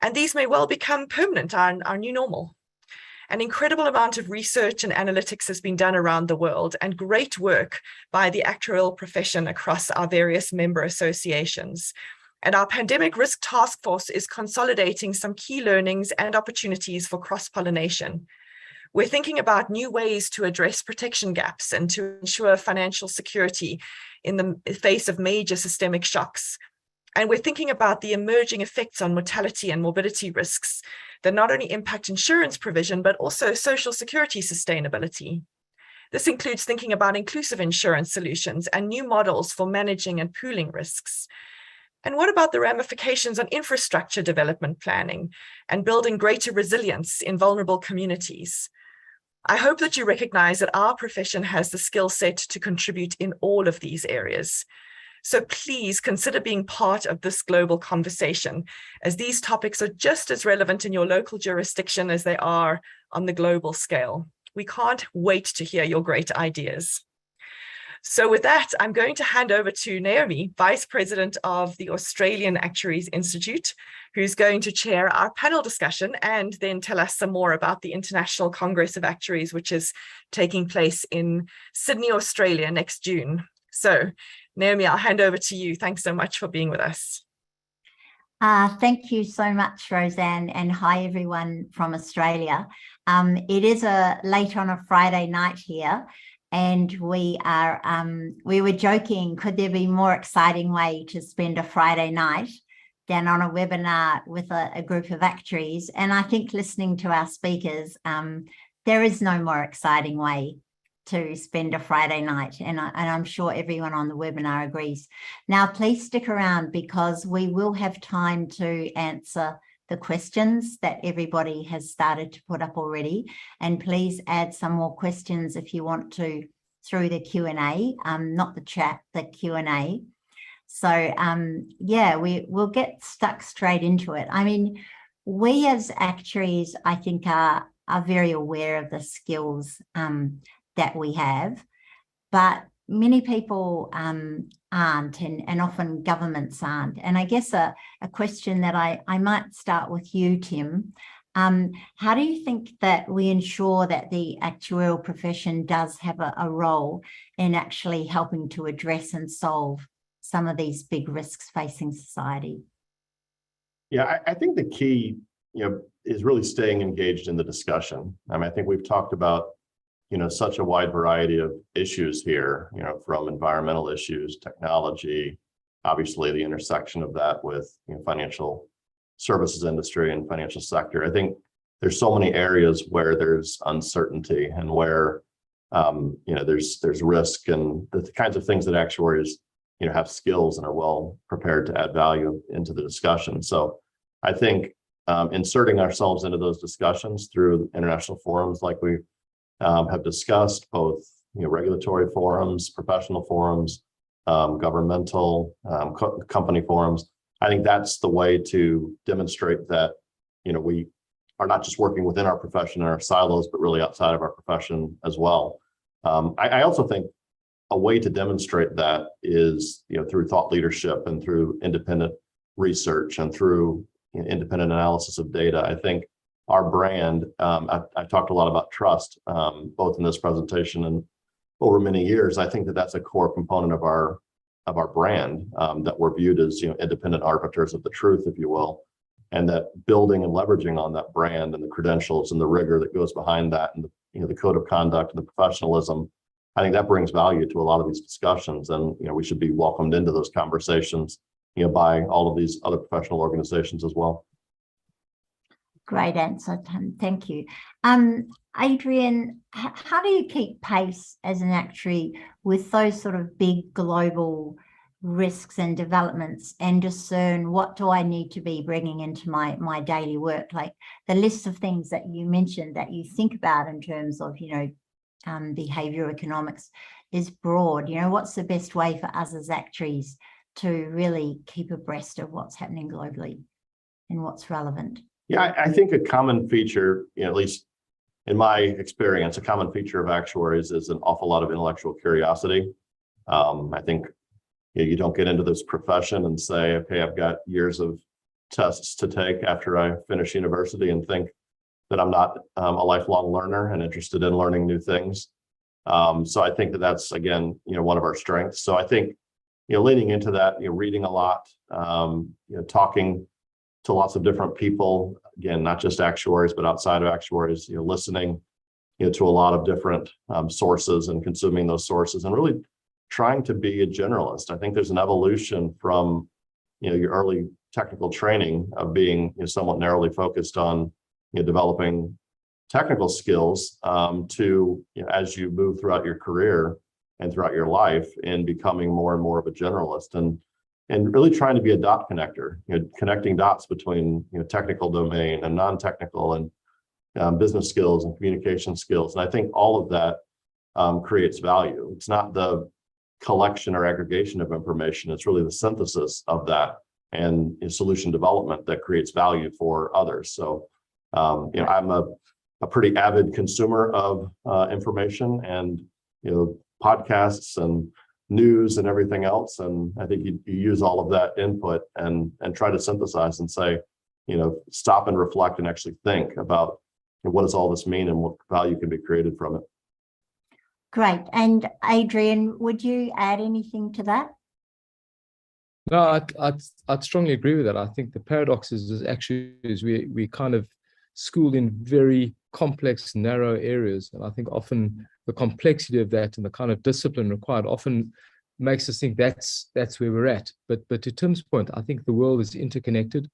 And these may well become permanent, our new normal. An incredible amount of research and analytics has been done around the world, and great work by the actuarial profession across our various member associations. And our Pandemic Risk Task Force is consolidating some key learnings and opportunities for cross-pollination. We're thinking about new ways to address protection gaps and to ensure financial security in the face of major systemic shocks. And we're thinking about the emerging effects on mortality and morbidity risks that not only impact insurance provision, but also social security sustainability. This includes thinking about inclusive insurance solutions and new models for managing and pooling risks. And what about the ramifications on infrastructure development planning and building greater resilience in vulnerable communities? I hope that you recognize that our profession has the skill set to contribute in all of these areas. So please consider being part of this global conversation, as these topics are just as relevant in your local jurisdiction as they are on the global scale. We can't wait to hear your great ideas. So with that, I'm going to hand over to Naomi, Vice President of the Australian Actuaries Institute, who's going to chair our panel discussion and then tell us some more about the International Congress of Actuaries, which is taking place in Sydney, Australia next June. So Naomi, I'll hand over to you. Thanks so much for being with us. Thank you so much, Roseanne, and hi everyone from Australia. It is late on a Friday night here, and we were joking, could there be more exciting way to spend a Friday night than on a webinar with a group of actuaries? And I think listening to our speakers, there is no more exciting way to spend a Friday night, and I'm sure everyone on the webinar agrees. Now, please stick around because we will have time to answer the questions that everybody has started to put up already, and please add some more questions if you want to through the Q&A, not the chat, the Q&A. So yeah, we'll get stuck straight into it. I mean, we as actuaries, I think, are very aware of the skills that we have, but many people aren't, and often governments aren't. And I guess a question that I might start with you, Tim. How do you think that we ensure that the actuarial profession does have a role in actually helping to address and solve some of these big risks facing society? Yeah, I think the key, is really staying engaged in the discussion. I mean, I think we've talked about such a wide variety of issues here, from environmental issues, technology, obviously the intersection of that with financial services industry and financial sector. I think there's so many areas where there's uncertainty and where there's risk, and the kinds of things that actuaries have skills and are well prepared to add value into the discussion. So I think inserting ourselves into those discussions through international forums like we have discussed, both regulatory forums, professional forums, governmental, company forums. I think that's the way to demonstrate that we are not just working within our profession and our silos, but really outside of our profession as well. I also think a way to demonstrate that is through thought leadership and through independent research and through independent analysis of data. I think our brand, I talked a lot about trust, both in this presentation and over many years. I think that that's a core component of our brand, that we're viewed as independent arbiters of the truth, if you will, and that building and leveraging on that brand and the credentials and the rigor that goes behind that, and the code of conduct and the professionalism. I think that brings value to a lot of these discussions, and we should be welcomed into those conversations, by all of these other professional organizations as well. Great answer, Tim. Thank you. Adrian, how do you keep pace as an actuary with those sort of big global risks and developments, and discern what do I need to be bringing into my daily work? Like the list of things that you mentioned that you think about in terms of, behavioral economics is broad. What's the best way for us as actuaries to really keep abreast of what's happening globally and what's relevant? Yeah, I think a common feature, at least in my experience, a common feature of actuaries is an awful lot of intellectual curiosity. I think you don't get into this profession and say, okay, I've got years of tests to take after I finish university and think that I'm not a lifelong learner and interested in learning new things. So I think that that's, again, one of our strengths. So I think, leaning into that, reading a lot, talking to lots of different people, again, not just actuaries, but outside of actuaries, listening to a lot of different sources and consuming those sources, and really trying to be a generalist. I think there's an evolution from your early technical training of being somewhat narrowly focused on developing technical skills to as you move throughout your career and throughout your life, in becoming more and more of a generalist, and really trying to be a dot connector, connecting dots between technical domain and non-technical, and business skills and communication skills. And I think all of that creates value. It's not the collection or aggregation of information, it's really the synthesis of that and solution development that creates value for others. So I'm a pretty avid consumer of information, and podcasts and news and everything else. And I think you use all of that input and try to synthesize and say, stop and reflect and actually think about what does all this mean and what value can be created from it. Great. And Adrian, would you add anything to that? No, I'd strongly agree with that. I think the paradox is actually we kind of school in very complex, narrow areas. And I think often the complexity of that and the kind of discipline required often makes us think that's where we're at. But to Tim's point, I think the world is interconnected,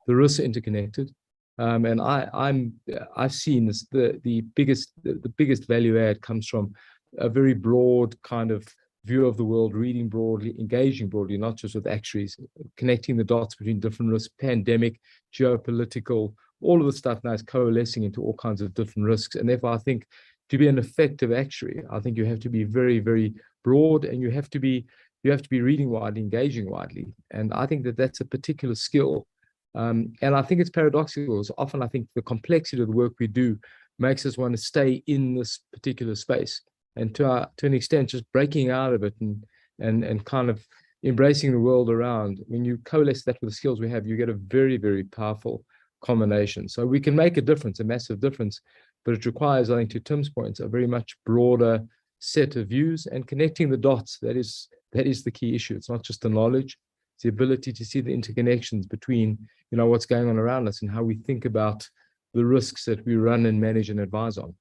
the risks are interconnected. And I've seen this, the biggest value add comes from a very broad kind of view of the world, reading broadly, engaging broadly, not just with actuaries, connecting the dots between different risks, pandemic, geopolitical, all of the stuff now is coalescing into all kinds of different risks. And therefore, I think to be an effective actuary, I think you have to be very, very broad, and you have to be reading widely, engaging widely. And I think that's a particular skill. And I think it's paradoxical. So often I think the complexity of the work we do makes us want to stay in this particular space. And to an extent, just breaking out of it and kind of embracing the world around. When you coalesce that with the skills we have, you get a very, very powerful combination. So we can make a difference, a massive difference, but it requires, I think, to Tim's points, a very much broader set of views and connecting the dots. That is the key issue. It's not just the knowledge, it's the ability to see the interconnections between, what's going on around us and how we think about the risks that we run and manage and advise on.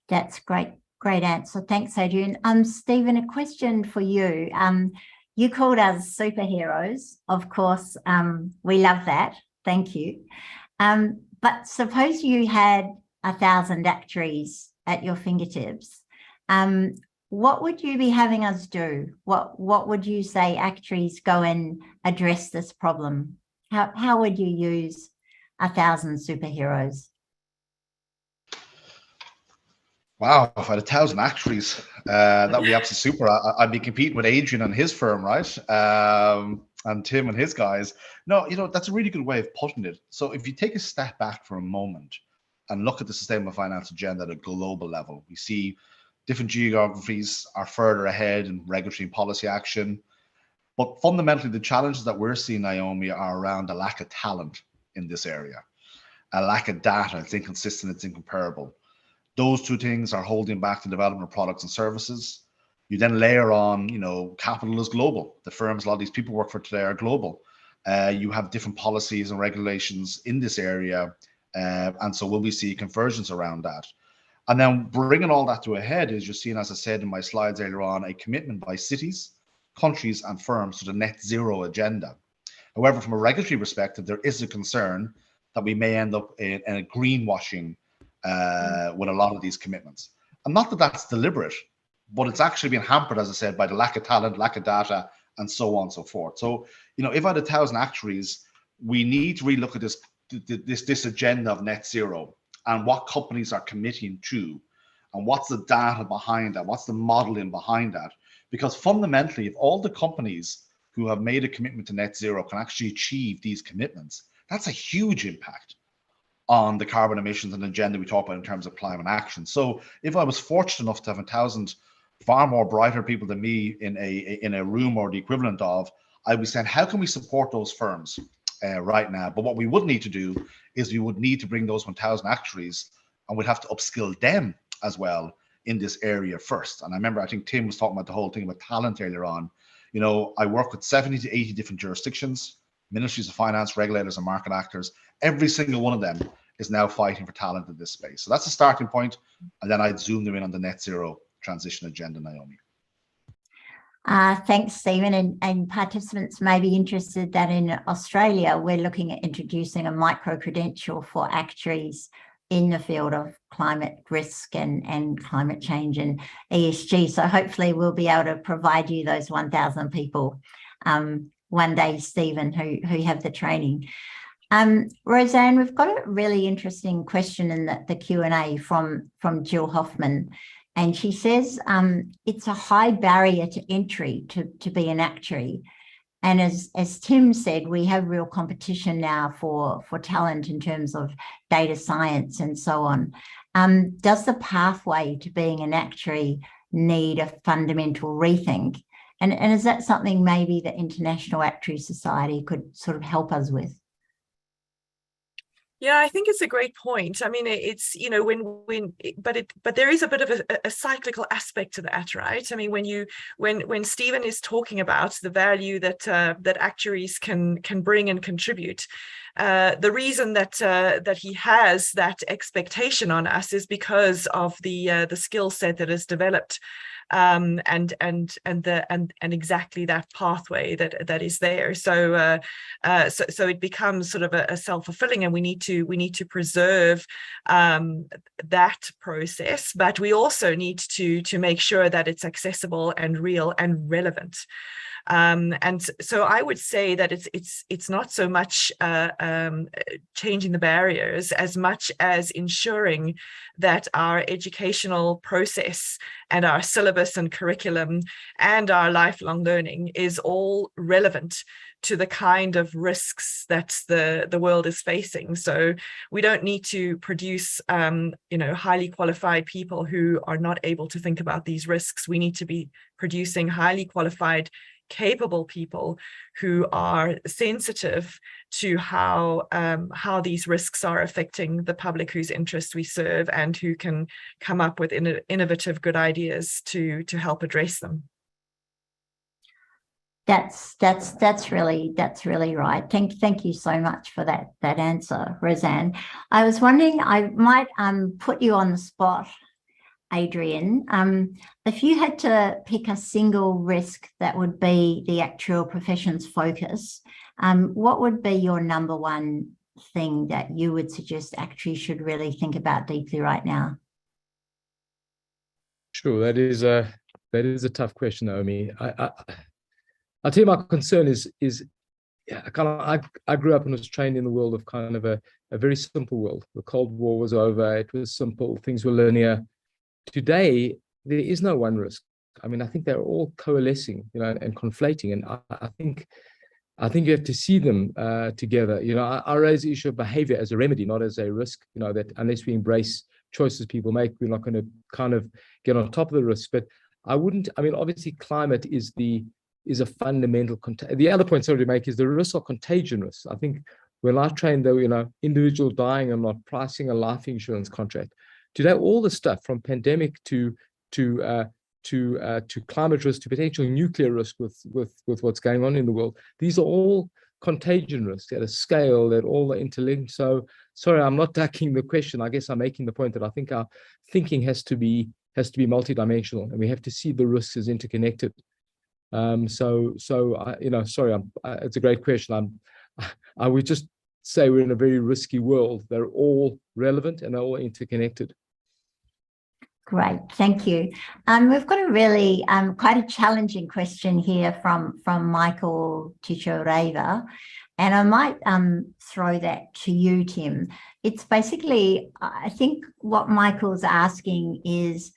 That's great. Great answer. Thanks, Adrian. Stephen, a question for you. You called us superheroes. Of course, we love that. Thank you. But suppose you had 1,000 actuaries at your fingertips. What would you be having us do? What would you say actuaries go and address this problem? How would you use 1,000 superheroes? Wow, if I had 1,000 actuaries, that would be absolutely super. I'd be competing with Adrian and his firm, right? And Tim and his guys. No, that's a really good way of putting it. So if you take a step back for a moment and look at the sustainable finance agenda at a global level, we see different geographies are further ahead in regulatory and policy action. But fundamentally, the challenges that we're seeing, Naomi, are around a lack of talent in this area, a lack of data. It's inconsistent, it's incomparable. Those two things are holding back the development of products and services. You then layer on, capital is global. The firms a lot of these people work for today are global. You have different policies and regulations in this area. And so will we see convergence around that? And then bringing all that to a head is you're seeing, as I said in my slides earlier on, a commitment by cities, countries and firms to the net zero agenda. However, from a regulatory perspective, there is a concern that we may end up in a greenwashing with a lot of these commitments. And not that that's deliberate, but it's actually been hampered, as I said, by the lack of talent, lack of data, and so on and so forth. So, if I had 1,000 actuaries, we need to relook at this agenda of net zero and what companies are committing to, and what's the data behind that, what's the modeling behind that. Because fundamentally, if all the companies who have made a commitment to net zero can actually achieve these commitments, that's a huge impact on the carbon emissions and agenda we talk about in terms of climate action. So if I was fortunate enough to have 1,000 far more brighter people than me in a room or the equivalent of, I would be saying, how can we support those firms right now? But what we would need to do is we would need to bring those 1,000 actuaries, and we'd have to upskill them as well in this area first. And I remember, I think Tim was talking about the whole thing about talent earlier on. I work with 70 to 80 different jurisdictions, ministries of finance, regulators, and market actors. Every single one of them is now fighting for talent in this space. So that's a starting point. And then I'd zoom them in on the net zero transition agenda, Naomi. Thanks, Stephen. And participants may be interested that in Australia, we're looking at introducing a micro-credential for actuaries in the field of climate risk and climate change and ESG. So hopefully we'll be able to provide you those 1,000 people one day, Stephen, who have the training. Roseanne, we've got a really interesting question in the Q&A from Jill Hoffman. And she says it's a high barrier to entry to be an actuary. And as Tim said, we have real competition now for talent in terms of data science and so on. Does the pathway to being an actuary need a fundamental rethink. And is that something maybe the International Actuary Society could sort of help us with? Yeah, I think it's a great point. I mean, it's, you know, but there is a bit of a cyclical aspect to that, right? I mean, when Stephen is talking about the value that that actuaries can bring and contribute, the reason that he has that expectation on us is because of the skill set that is developed. And exactly that pathway that is there. So it becomes sort of a self-fulfilling, and we need to preserve that process, but we also need to make sure that it's accessible and real and relevant. And so I would say that it's not so much changing the barriers as much as ensuring that our educational process and our syllabus and curriculum and our lifelong learning is all relevant to the kind of risks that the world is facing. So we don't need to produce highly qualified people who are not able to think about these risks. We need to be producing highly qualified, capable people who are sensitive to how these risks are affecting the public whose interests we serve, and who can come up with innovative good ideas to help address them. That's really right. Thank you so much for that answer, Roseanne. I was wondering, I might put you on the spot, Adrian. If you had to pick a single risk that would be the actuarial profession's focus, what would be your number one thing that you would suggest actuaries should really think about deeply right now? Sure, that is a tough question, Naomi. I'll tell you, my concern is I grew up and was trained in the world of kind of a very simple world. The Cold War was over. It was simple. Things were linear. Today, there is no one risk. I mean, I think they're all coalescing, and conflating. And I think you have to see them together. I raise the issue of behavior as a remedy, not as a risk. That unless we embrace choices people make, we're not going to kind of get on top of the risk. But I wouldn't. I mean, obviously, climate is a fundamental. The other point I would make is the risks are contagion risks. I think when I trained, though, individual dying and not pricing a life insurance contract. Today, all the stuff from pandemic to climate risk to potential nuclear risk with what's going on in the world, these are all contagion risks at a scale that all are interlinked. So, sorry, I'm not ducking the question. I guess I'm making the point that I think our thinking has to be multidimensional, and we have to see the risks as interconnected. Sorry, it's a great question. I would just say we're in a very risky world. They're all relevant and they're all interconnected. Great, thank you. We've got a really quite a challenging question here from Michael Tichoreva, and I might throw that to you, Tim. It's basically, I think what Michael's asking is,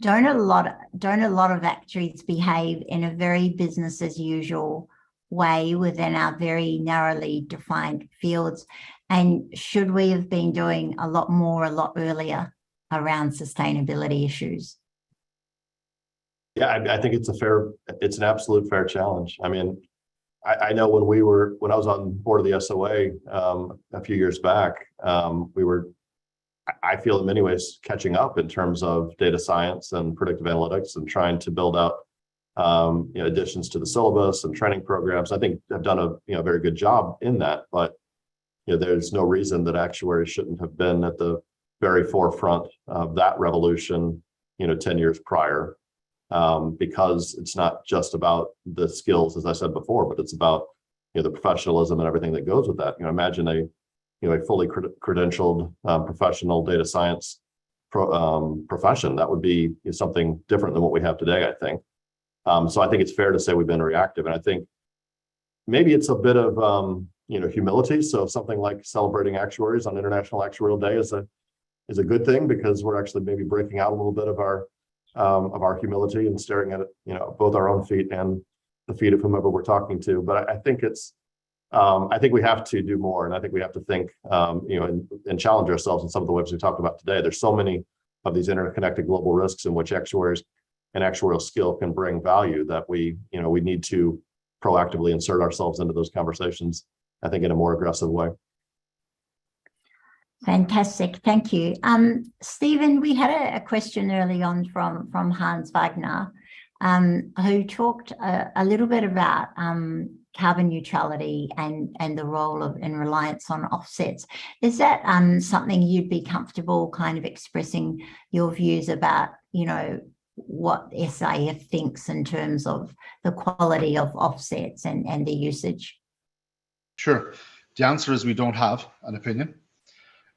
don't a lot of actuaries behave in a very business as usual way within our very narrowly defined fields? And should we have been doing a lot more, a lot earlier around sustainability issues? Yeah, I think it's an absolute fair challenge. I mean, I know when I was on board of the SOA a few years back, I feel in many ways catching up in terms of data science and predictive analytics, and trying to build out additions to the syllabus and training programs. I think I've done a very good job in that, but there's no reason that actuaries shouldn't have been at the very forefront of that revolution 10 years prior, because it's not just about the skills, as I said before, but it's about the professionalism and everything that goes with that. Imagine a fully credentialed professional data science profession. That would be something different than what we have today, I think. So I think it's fair to say we've been reactive, and I think maybe it's a bit of humility. So something like celebrating actuaries on International Actuarial Day is a good thing, because we're actually maybe breaking out a little bit of our humility and staring at both our own feet and the feet of whomever we're talking to. But I think I think we have to do more, and I think we have to think, and challenge ourselves in some of the ways we talked about today. There's so many of these interconnected global risks in which actuaries and actuarial skill can bring value, that we need to proactively insert ourselves into those conversations, I think, in a more aggressive way. Fantastic, thank you. Stephen, we had a question early on from Hans Wagner, who talked a little bit about carbon neutrality and the role of and reliance on offsets. Is that something you'd be comfortable kind of expressing your views about, what SAF thinks in terms of the quality of offsets and the usage? Sure. The answer is we don't have an opinion.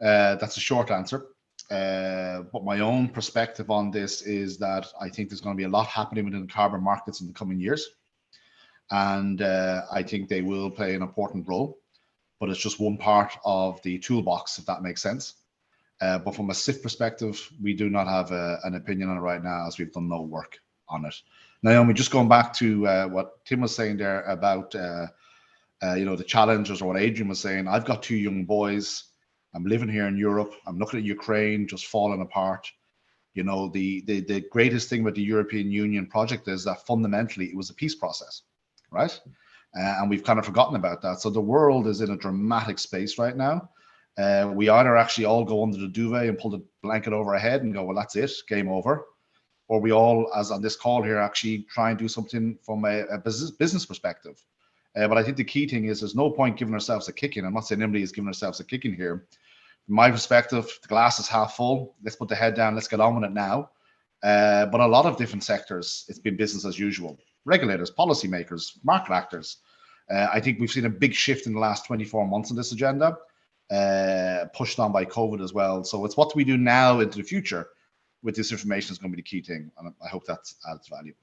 That's a short answer. But my own perspective on this is that I think there's going to be a lot happening within carbon markets in the coming years. And I think they will play an important role, but it's just one part of the toolbox, if that makes sense. But from a SIF perspective, we do not have an opinion on it right now, as we've done no work on it. Naomi, just going back to what Tim was saying there about the challenges, or what Adrian was saying. I've got 2 young boys. I'm living here in Europe. I'm looking at Ukraine just falling apart. The greatest thing with the European Union project is that fundamentally it was a peace process, right? And we've kind of forgotten about that. So the world is in a dramatic space right now. We either actually all go under the duvet and pull the blanket over our head and go, well, that's it, game over. Or we all, as on this call here, actually try and do something from a business perspective. But I think the key thing is there's no point giving ourselves a kicking. I'm not saying anybody is giving ourselves a kicking here. From my perspective, the glass is half full. Let's put the head down. Let's get on with it now. But a lot of different sectors, it's been business as usual. Regulators, policymakers, market actors. I think we've seen a big shift in the last 24 months in this agenda, pushed on by COVID as well. So it's what do we do now into the future with this information is going to be the key thing. And I hope that adds value.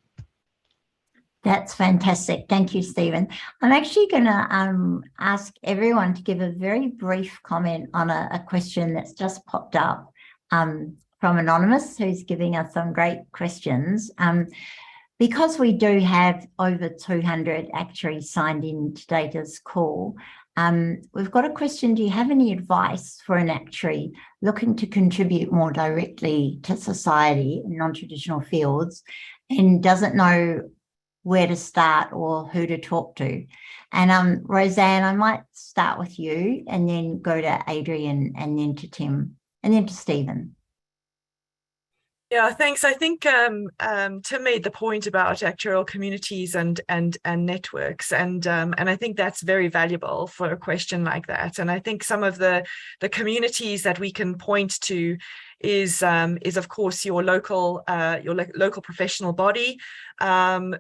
That's fantastic. Thank you, Stephen. I'm actually going to ask everyone to give a very brief comment on a question that's just popped up from Anonymous, who's giving us some great questions. Because we do have over 200 actuaries signed in to today's call, we've got a question. Do you have any advice for an actuary looking to contribute more directly to society in non-traditional fields and doesn't know where to start or who to talk to? And Roseanne, I might start with you and then go to Adrian and then to Tim and then to Stephen. Yeah, thanks. I think Tim made the point about actuarial communities and networks, and I think that's very valuable for a question like that. And I think some of the communities that we can point to is of course your local professional body, and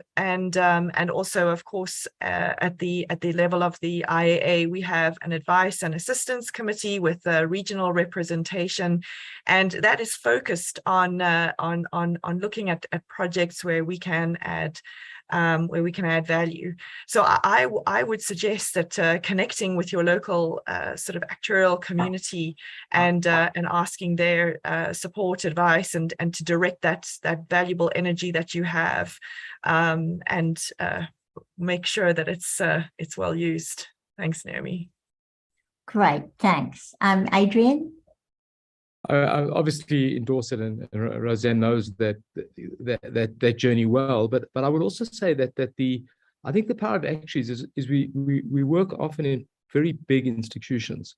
also of course at the level of the IAA we have an advice and assistance committee with regional representation, and that is focused on looking at projects where we can add value. So I would suggest that connecting with your local sort of actuarial community and asking their support, advice, and to direct that valuable energy that you have, and make sure that it's well used. Thanks, Naomi. Great, thanks. Adrian? I obviously endorse it, and Roseanne knows that journey well. But I would also say that I think the power of actuaries is we work often in very big institutions,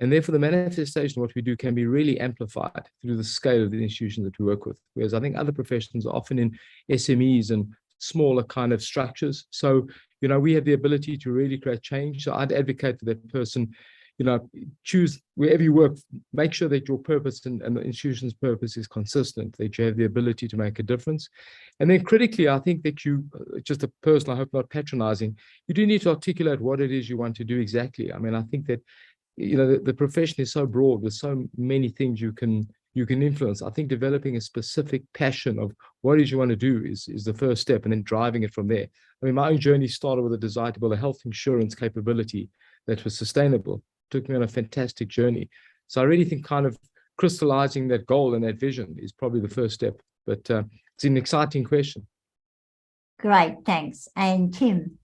and therefore the manifestation of what we do can be really amplified through the scale of the institution that we work with. Whereas I think other professions are often in SMEs and smaller kind of structures. So we have the ability to really create change. So I'd advocate for that person. Choose wherever you work, make sure that your purpose and the institution's purpose is consistent, that you have the ability to make a difference. And then critically, I think that you, just a personal, I hope not patronizing, you do need to articulate what it is you want to do exactly. I mean, I think that, the profession is so broad with so many things you can influence. I think developing a specific passion of what it is you want to do is the first step, and then driving it from there. I mean, my own journey started with a desire to build a health insurance capability that was sustainable. Took me on a fantastic journey. So I really think kind of crystallizing that goal and that vision is probably the first step. But it's an exciting question. Great, thanks. And Tim?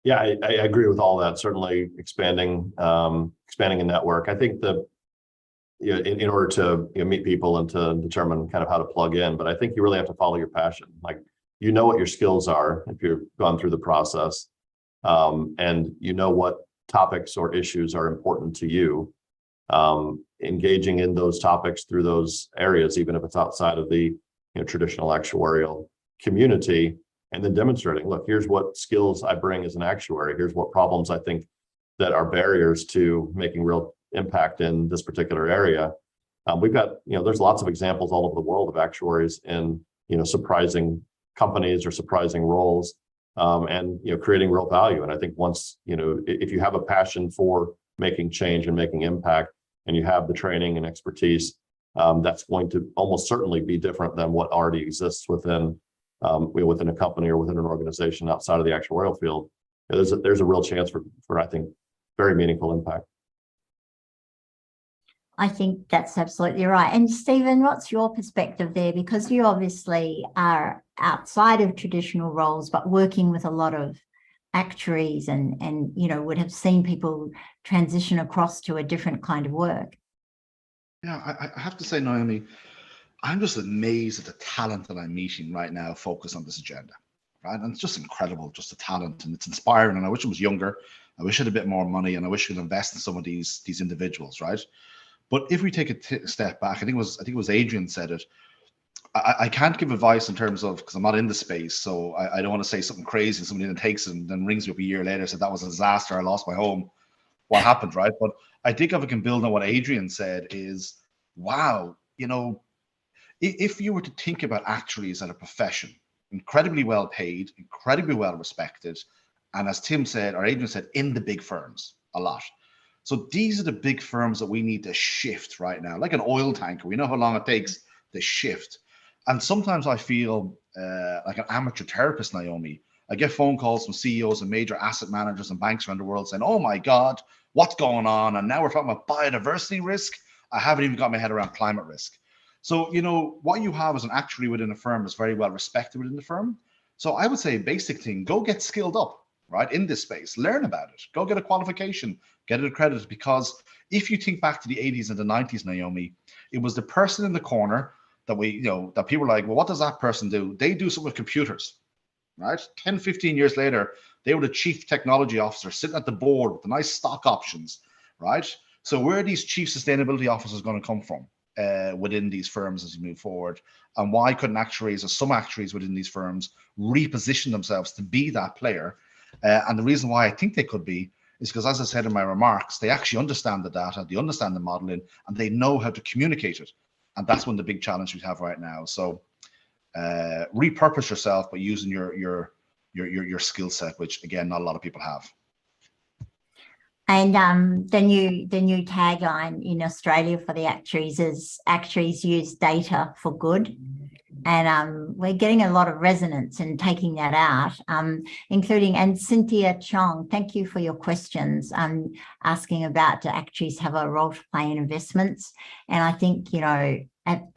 Yeah, I agree with all that. Certainly expanding a network. I think in order to meet people and to determine kind of how to plug in. But I think you really have to follow your passion. Like, you know what your skills are if you've gone through the process, and you know what topics or issues are important to you. Engaging in those topics through those areas, even if it's outside of the traditional actuarial community, and then demonstrating, look, here's what skills I bring as an actuary. Here's what problems I think that are barriers to making real impact in this particular area. We've got, there's lots of examples all over the world of actuaries in, surprising companies or surprising roles, and, creating real value. And I think once, if you have a passion for making change and making impact, and you have the training and expertise, that's going to almost certainly be different than what already exists within within a company or within an organization outside of the actuarial field. There's a real chance for I think very meaningful impact. I think that's absolutely right. And Stephen, what's your perspective there? Because you obviously are outside of traditional roles, but working with a lot of actuaries and would have seen people transition across to a different kind of work. Yeah, I have to say, Naomi, I'm just amazed at the talent that I'm meeting right now focused on this agenda, right? And it's just incredible, just the talent, and it's inspiring. And I wish I was younger. I wish I had a bit more money, and I wish I could invest in some of these individuals, right? But if we take a step back, I think it was Adrian said it. I can't give advice in terms of, because I'm not in the space, so I don't want to say something crazy and somebody then takes it and then rings me up a year later and said that was a disaster, I lost my home. What happened, right? But I think if I can build on what Adrian said is, wow, if you were to think about actuaries as a profession, incredibly well paid, incredibly well respected, and as Tim said, or Adrian said, in the big firms a lot. So these are the big firms that we need to shift right now, like an oil tanker. We know how long it takes to shift. And sometimes I feel like an amateur therapist, Naomi. I get phone calls from CEOs and major asset managers and banks around the world saying, oh my God, what's going on? And now we're talking about biodiversity risk. I haven't even got my head around climate risk. So, what you have as an actuary within a firm is very well respected within the firm. So I would say a basic thing, go get skilled up, right, in this space, learn about it, go get a qualification, get it accredited. Because if you think back to the 80s and the 90s, Naomi, it was the person in the corner that that people were like, well, what does that person do? They do something with computers, right? 10, 15 years later, they were the chief technology officer sitting at the board with the nice stock options, right? So where are these chief sustainability officers going to come from within these firms as you move forward? And why couldn't actuaries, or some actuaries within these firms, reposition themselves to be that player? And the reason why I think they could be is because, as I said in my remarks, they actually understand the data, they understand the modeling, and they know how to communicate it. And that's one of the big challenges we have right now. So repurpose yourself by using your skill set, which again, not a lot of people have. And the new tagline in Australia for the actuaries is actuaries use data for good. And we're getting a lot of resonance in taking that out, including, and Cynthia Chong, thank you for your questions, asking about do actuaries have a role to play in investments? And I think,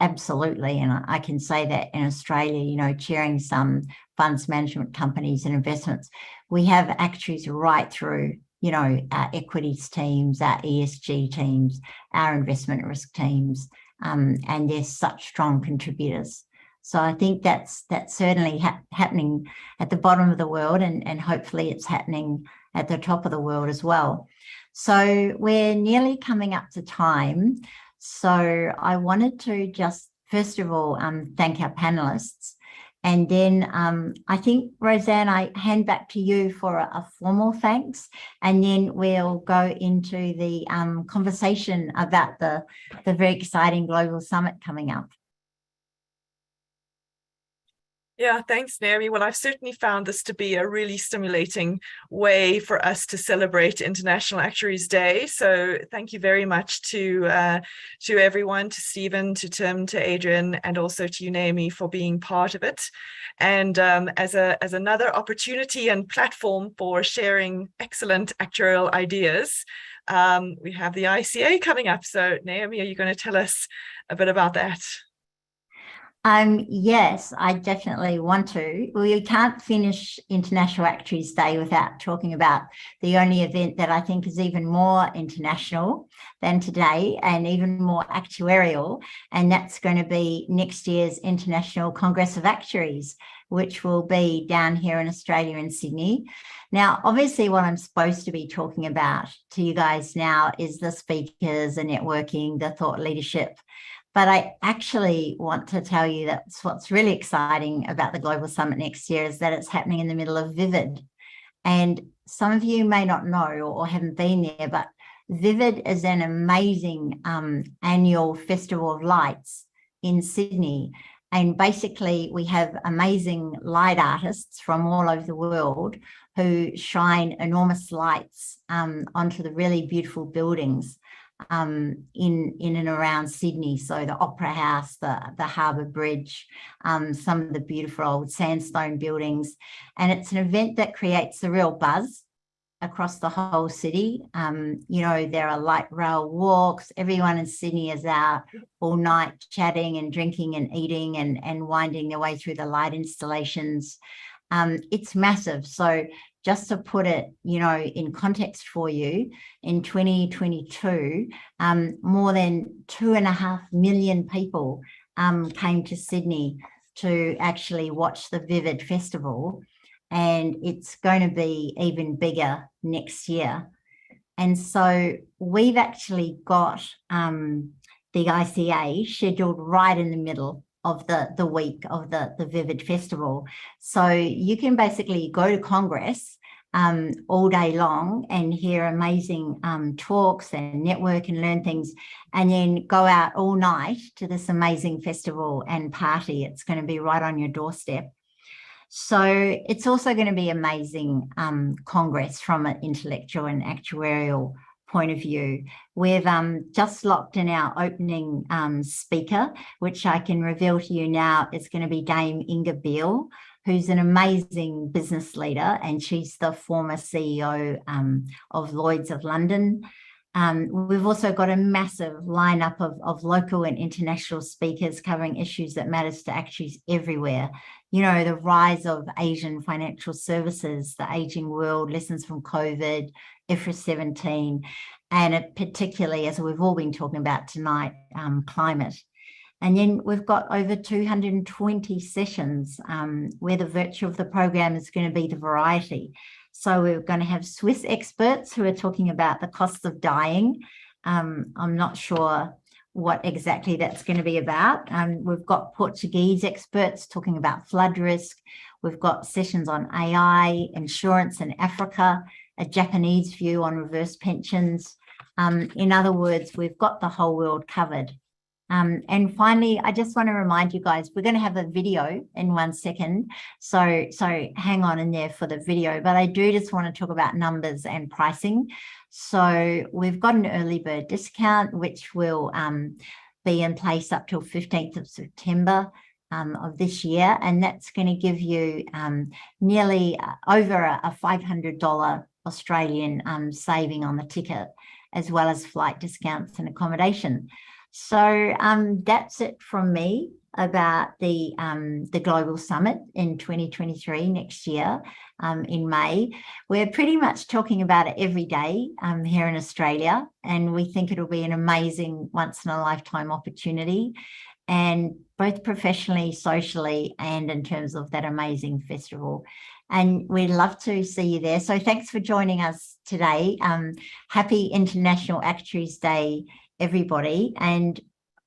absolutely. And I can say that in Australia, chairing some funds management companies and investments, we have actuaries right through, our equities teams, our ESG teams, our investment risk teams, and they're such strong contributors. So I think that's certainly happening at the bottom of the world, and hopefully it's happening at the top of the world as well. So we're nearly coming up to time. So I wanted to just, first of all, thank our panelists. And then I think, Roseanne, I hand back to you for a formal thanks, and then we'll go into the conversation about the very exciting Global Summit coming up. Yeah, thanks, Naomi. Well, I've certainly found this to be a really stimulating way for us to celebrate International Actuaries Day. So thank you very much to everyone, to Stephen, to Tim, to Adrian, and also to you, Naomi, for being part of it. And as another opportunity and platform for sharing excellent actuarial ideas, we have the ICA coming up. So Naomi, are you going to tell us a bit about that? Yes, I definitely want to. We can't finish International Actuaries Day without talking about the only event that I think is even more international than today and even more actuarial, and that's going to be next year's International Congress of Actuaries, which will be down here in Australia in Sydney. Now, obviously, what I'm supposed to be talking about to you guys now is the speakers, the networking, the thought leadership. But I actually want to tell you that's what's really exciting about the Global Summit next year is that it's happening in the middle of Vivid. And some of you may not know or haven't been there, but Vivid is an amazing annual festival of lights in Sydney. And basically, we have amazing light artists from all over the world who shine enormous lights onto the really beautiful buildings in and around Sydney. So the Opera House, the Harbour Bridge, some of the beautiful old sandstone buildings. And it's an event that creates a real buzz across the whole city. You know, there are light rail walks. Everyone in Sydney is out all night chatting and drinking and eating and winding their way through the light installations. It's massive. So just to put it, you know, in context for you, in 2022, more than 2.5 million people came to Sydney to actually watch the Vivid Festival, and it's going to be even bigger next year. And so we've actually got the ICA scheduled right in the middle of the week of the Vivid Festival. So you can basically go to Congress all day long and hear amazing talks and network and learn things, and then go out all night to this amazing festival and party. It's going to be right on your doorstep. So it's also going to be amazing Congress from an intellectual and actuarial point of view. We've just locked in our opening speaker, which I can reveal to you now is going to be Dame Inga Beale, who's an amazing business leader, and she's the former CEO of Lloyd's of London. We've also got a massive lineup of local and international speakers covering issues that matters to actuaries everywhere. You know, the rise of Asian financial services, the aging world, lessons from COVID, IFRS 17, and particularly, as we've all been talking about tonight, climate. And then we've got over 220 sessions where the virtue of the program is going to be the variety. So we're going to have Swiss experts who are talking about the costs of dying. I'm not sure what exactly that's going to be about. We've got Portuguese experts talking about flood risk. We've got sessions on AI, insurance in Africa, a Japanese view on reverse pensions. In other words, we've got the whole world covered. And finally, I just want to remind you guys, we're going to have a video in 1 second. So hang on in there for the video, but I do just want to talk about numbers and pricing. So we've got an early bird discount, which will be in place up till 15th of September of this year. And that's going to give you nearly over a $500 Australian saving on the ticket, as well as flight discounts and accommodation. So that's it from me about the Global Summit in 2023 next year in May. We're pretty much talking about it every day here in Australia, and we think it'll be an amazing once-in-a-lifetime opportunity, and both professionally, socially, and in terms of that amazing festival. And we'd love to see you there. So thanks for joining us today. Happy International Actuaries Day, everybody. And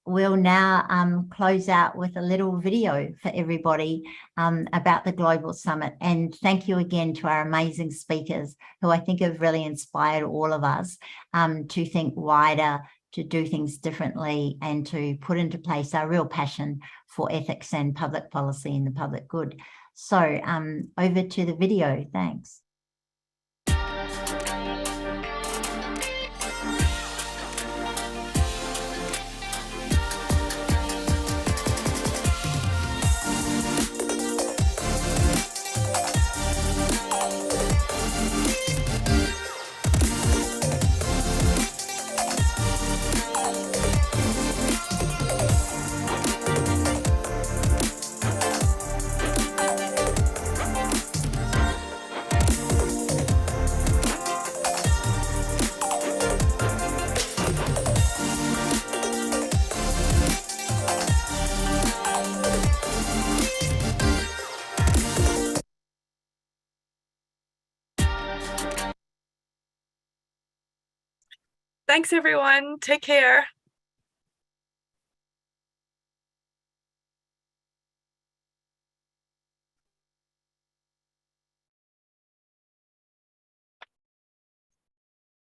we'll now close out with a little video for everybody about the Global Summit. And thank you again to our amazing speakers, who I think have really inspired all of us to think wider, to do things differently, and to put into place our real passion for ethics and public policy and the public good. So over to the video. Thanks. Thanks, everyone. Take care.